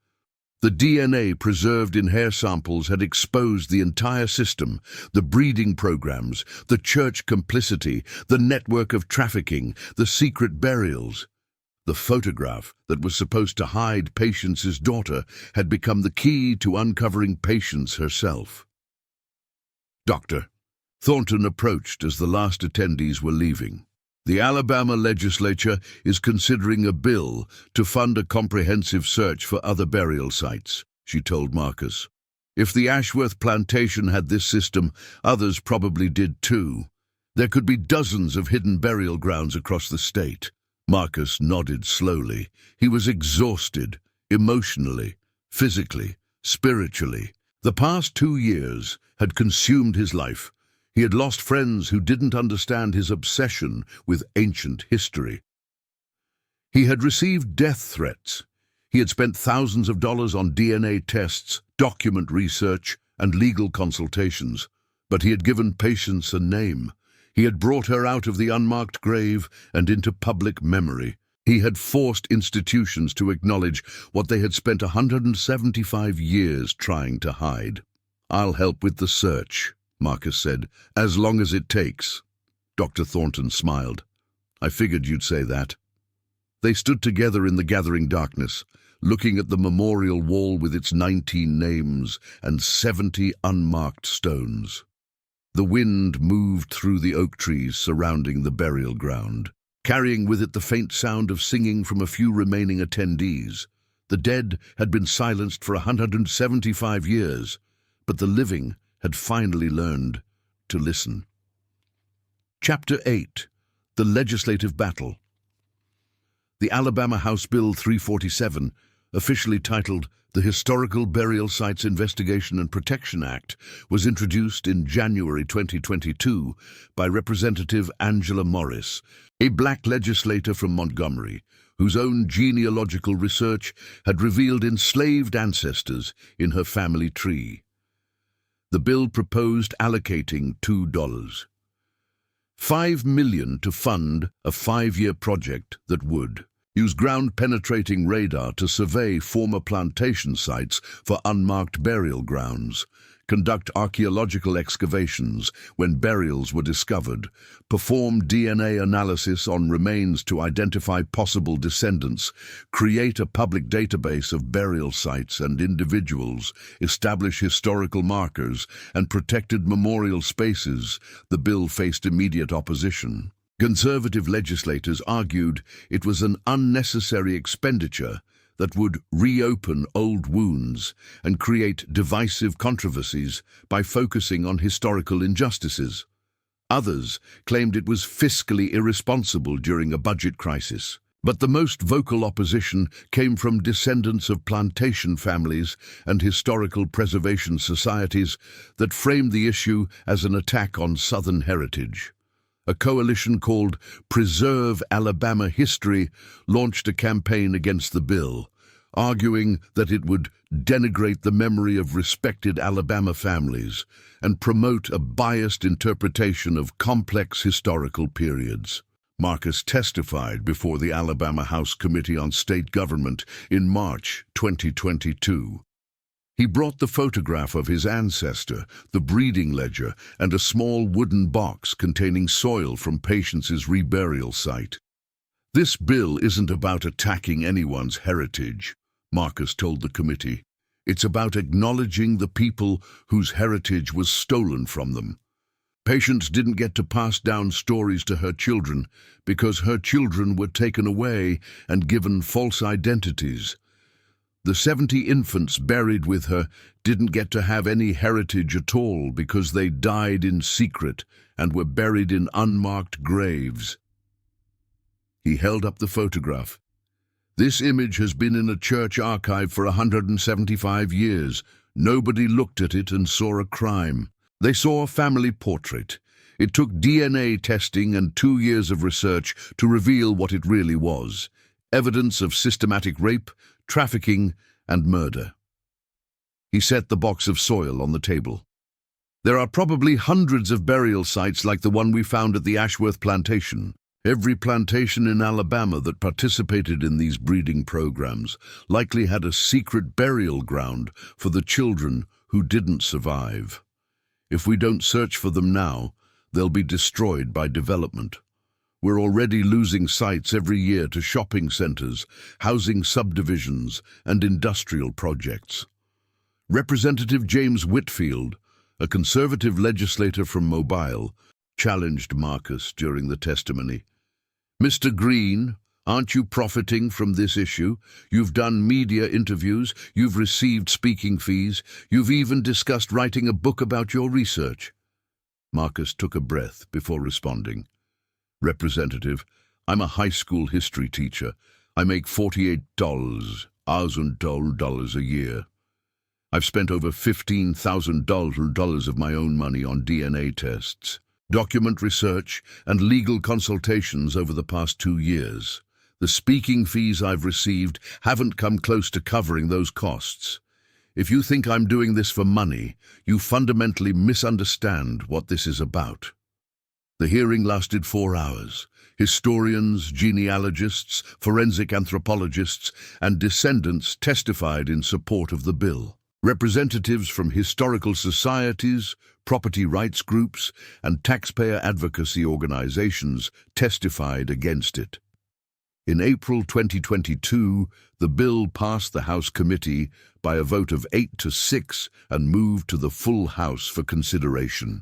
The DNA preserved in hair samples had exposed the entire system, the breeding programs, the church complicity, the network of trafficking, the secret burials. The photograph that was supposed to hide Patience's daughter had become the key to uncovering Patience herself. "Doctor," Thornton approached as the last attendees were leaving. "The Alabama legislature is considering a bill to fund a comprehensive search for other burial sites," she told Marcus. "If the Ashworth plantation had this system, others probably did too. There could be dozens of hidden burial grounds across the state." Marcus nodded slowly. He was exhausted, emotionally, physically, spiritually. The past 2 years had consumed his life. He had lost friends who didn't understand his obsession with ancient history. He had received death threats. He had spent thousands of dollars on DNA tests, document research, and legal consultations. But he had given Patience a name. He had brought her out of the unmarked grave and into public memory. He had forced institutions to acknowledge what they had spent 175 years trying to hide. "I'll help with the search," Marcus said, "as long as it takes." Dr. Thornton smiled. "I figured you'd say that." They stood together in the gathering darkness, looking at the memorial wall with its 19 names and 70 unmarked stones. The wind moved through the oak trees surrounding the burial ground, carrying with it the faint sound of singing from a few remaining attendees. The dead had been silenced for 175 years, but the living had finally learned to listen. Chapter 8. The Legislative Battle. The Alabama House Bill 347, officially titled the Historical Burial Sites Investigation and Protection Act, was introduced in January 2022 by Representative Angela Morris, a black legislator from Montgomery, whose own genealogical research had revealed enslaved ancestors in her family tree. The bill proposed allocating $2.5 million to fund a 5-year project that would use ground-penetrating radar to survey former plantation sites for unmarked burial grounds, conduct archaeological excavations when burials were discovered, perform DNA analysis on remains to identify possible descendants, create a public database of burial sites and individuals, establish historical markers, and protected memorial spaces. The bill faced immediate opposition. Conservative legislators argued it was an unnecessary expenditure that would reopen old wounds and create divisive controversies by focusing on historical injustices. Others claimed it was fiscally irresponsible during a budget crisis. But the most vocal opposition came from descendants of plantation families and historical preservation societies that framed the issue as an attack on Southern heritage. A coalition called Preserve Alabama History launched a campaign against the bill, arguing that it would denigrate the memory of respected Alabama families and promote a biased interpretation of complex historical periods. Marcus testified before the Alabama House Committee on State Government in March 2022. He brought the photograph of his ancestor, the breeding ledger, and a small wooden box containing soil from Patience's reburial site. "This bill isn't about attacking anyone's heritage," Marcus told the committee. "It's about acknowledging the people whose heritage was stolen from them. Patience didn't get to pass down stories to her children because her children were taken away and given false identities. The 70 infants buried with her didn't get to have any heritage at all because they died in secret and were buried in unmarked graves." He held up the photograph. "This image has been in a church archive for 175 years. Nobody looked at it and saw a crime. They saw a family portrait. It took DNA testing and 2 years of research to reveal what it really was: evidence of systematic rape, trafficking, and murder." He set the box of soil on the table. "There are probably hundreds of burial sites like the one we found at the Ashworth Plantation. Every plantation in Alabama that participated in these breeding programs likely had a secret burial ground for the children who didn't survive. If we don't search for them now, they'll be destroyed by development. We're already losing sites every year to shopping centers, housing subdivisions, and industrial projects." Representative James Whitfield, a conservative legislator from Mobile, challenged Marcus during the testimony. "Mr. Green, aren't you profiting from this issue? You've done media interviews, you've received speaking fees, you've even discussed writing a book about your research." Marcus took a breath before responding. "Representative, I'm a high school history teacher. I make $48,000 a year. I've spent over $15,000 of my own money on DNA tests, document research, and legal consultations over the past 2 years. The speaking fees I've received haven't come close to covering those costs. If you think I'm doing this for money, you fundamentally misunderstand what this is about." The hearing lasted 4 hours. Historians, genealogists, forensic anthropologists, and descendants testified in support of the bill. Representatives from historical societies, property rights groups, and taxpayer advocacy organizations testified against it. In April 2022, the bill passed the House committee by a vote of 8-6 and moved to the full House for consideration.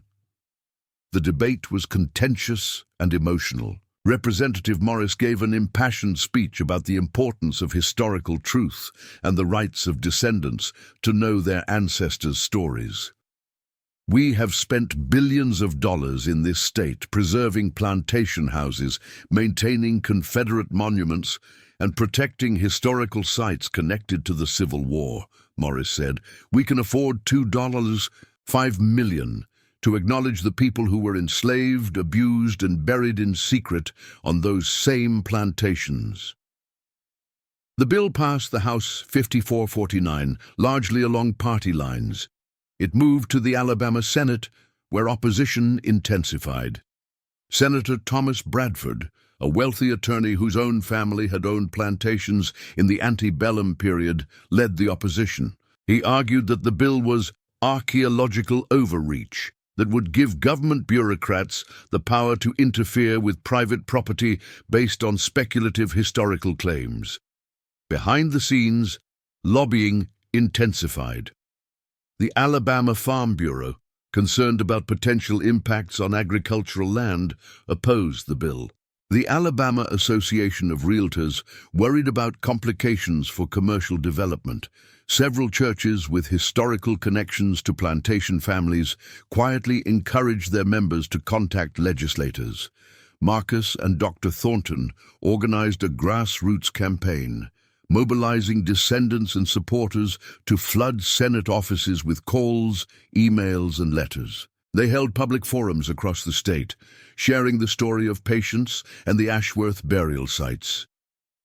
The debate was contentious and emotional. Representative Morris gave an impassioned speech about the importance of historical truth and the rights of descendants to know their ancestors' stories. "We have spent billions of dollars in this state preserving plantation houses, maintaining Confederate monuments, and protecting historical sites connected to the Civil War," Morris said. "We can afford $2.5 million to acknowledge the people who were enslaved, abused, and buried in secret on those same plantations." The bill passed the House 54-49, largely along party lines. It moved to the Alabama Senate, where opposition intensified. Senator Thomas Bradford, a wealthy attorney whose own family had owned plantations in the antebellum period, led the opposition. He argued that the bill was archaeological overreach that would give government bureaucrats the power to interfere with private property based on speculative historical claims. Behind the scenes, lobbying intensified. The Alabama Farm Bureau, concerned about potential impacts on agricultural land, opposed the bill. The Alabama Association of Realtors worried about complications for commercial development. Several churches with historical connections to plantation families quietly encouraged their members to contact legislators. Marcus and Dr. Thornton organized a grassroots campaign, mobilizing descendants and supporters to flood Senate offices with calls, emails, and letters. They held public forums across the state, sharing the story of patience and the Ashworth burial sites.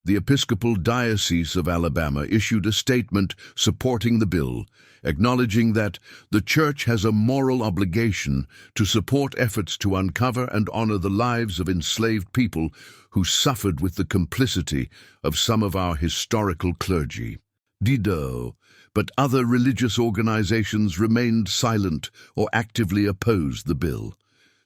The Episcopal Diocese of Alabama issued a statement supporting the bill, acknowledging that the Church has a moral obligation to support efforts to uncover and honor the lives of enslaved people who suffered with the complicity of some of our historical clergy. Dido, but other religious organizations remained silent or actively opposed the bill.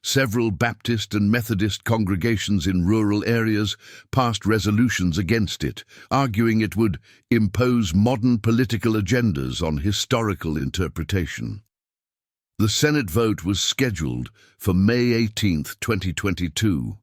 Several Baptist and Methodist congregations in rural areas passed resolutions against it, arguing it would impose modern political agendas on historical interpretation. The Senate vote was scheduled for May 18, 2022.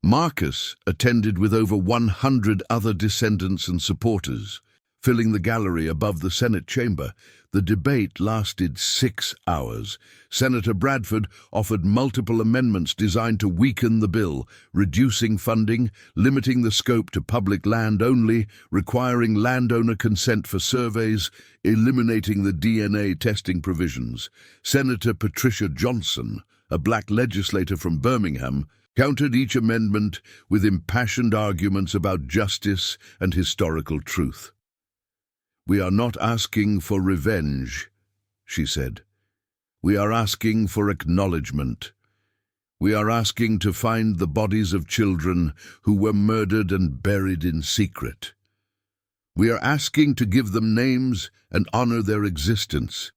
Marcus attended with over 100 other descendants and supporters, filling the gallery above the Senate chamber. The debate lasted 6 hours. Senator Bradford offered multiple amendments designed to weaken the bill, reducing funding, limiting the scope to public land only, requiring landowner consent for surveys, eliminating the DNA testing provisions. Senator Patricia Johnson, a black legislator from Birmingham, countered each amendment with impassioned arguments about justice and historical truth. "We are not asking for revenge," she said. "We are asking for acknowledgement. We are asking to find the bodies of children who were murdered and buried in secret. We are asking to give them names and honor their existence.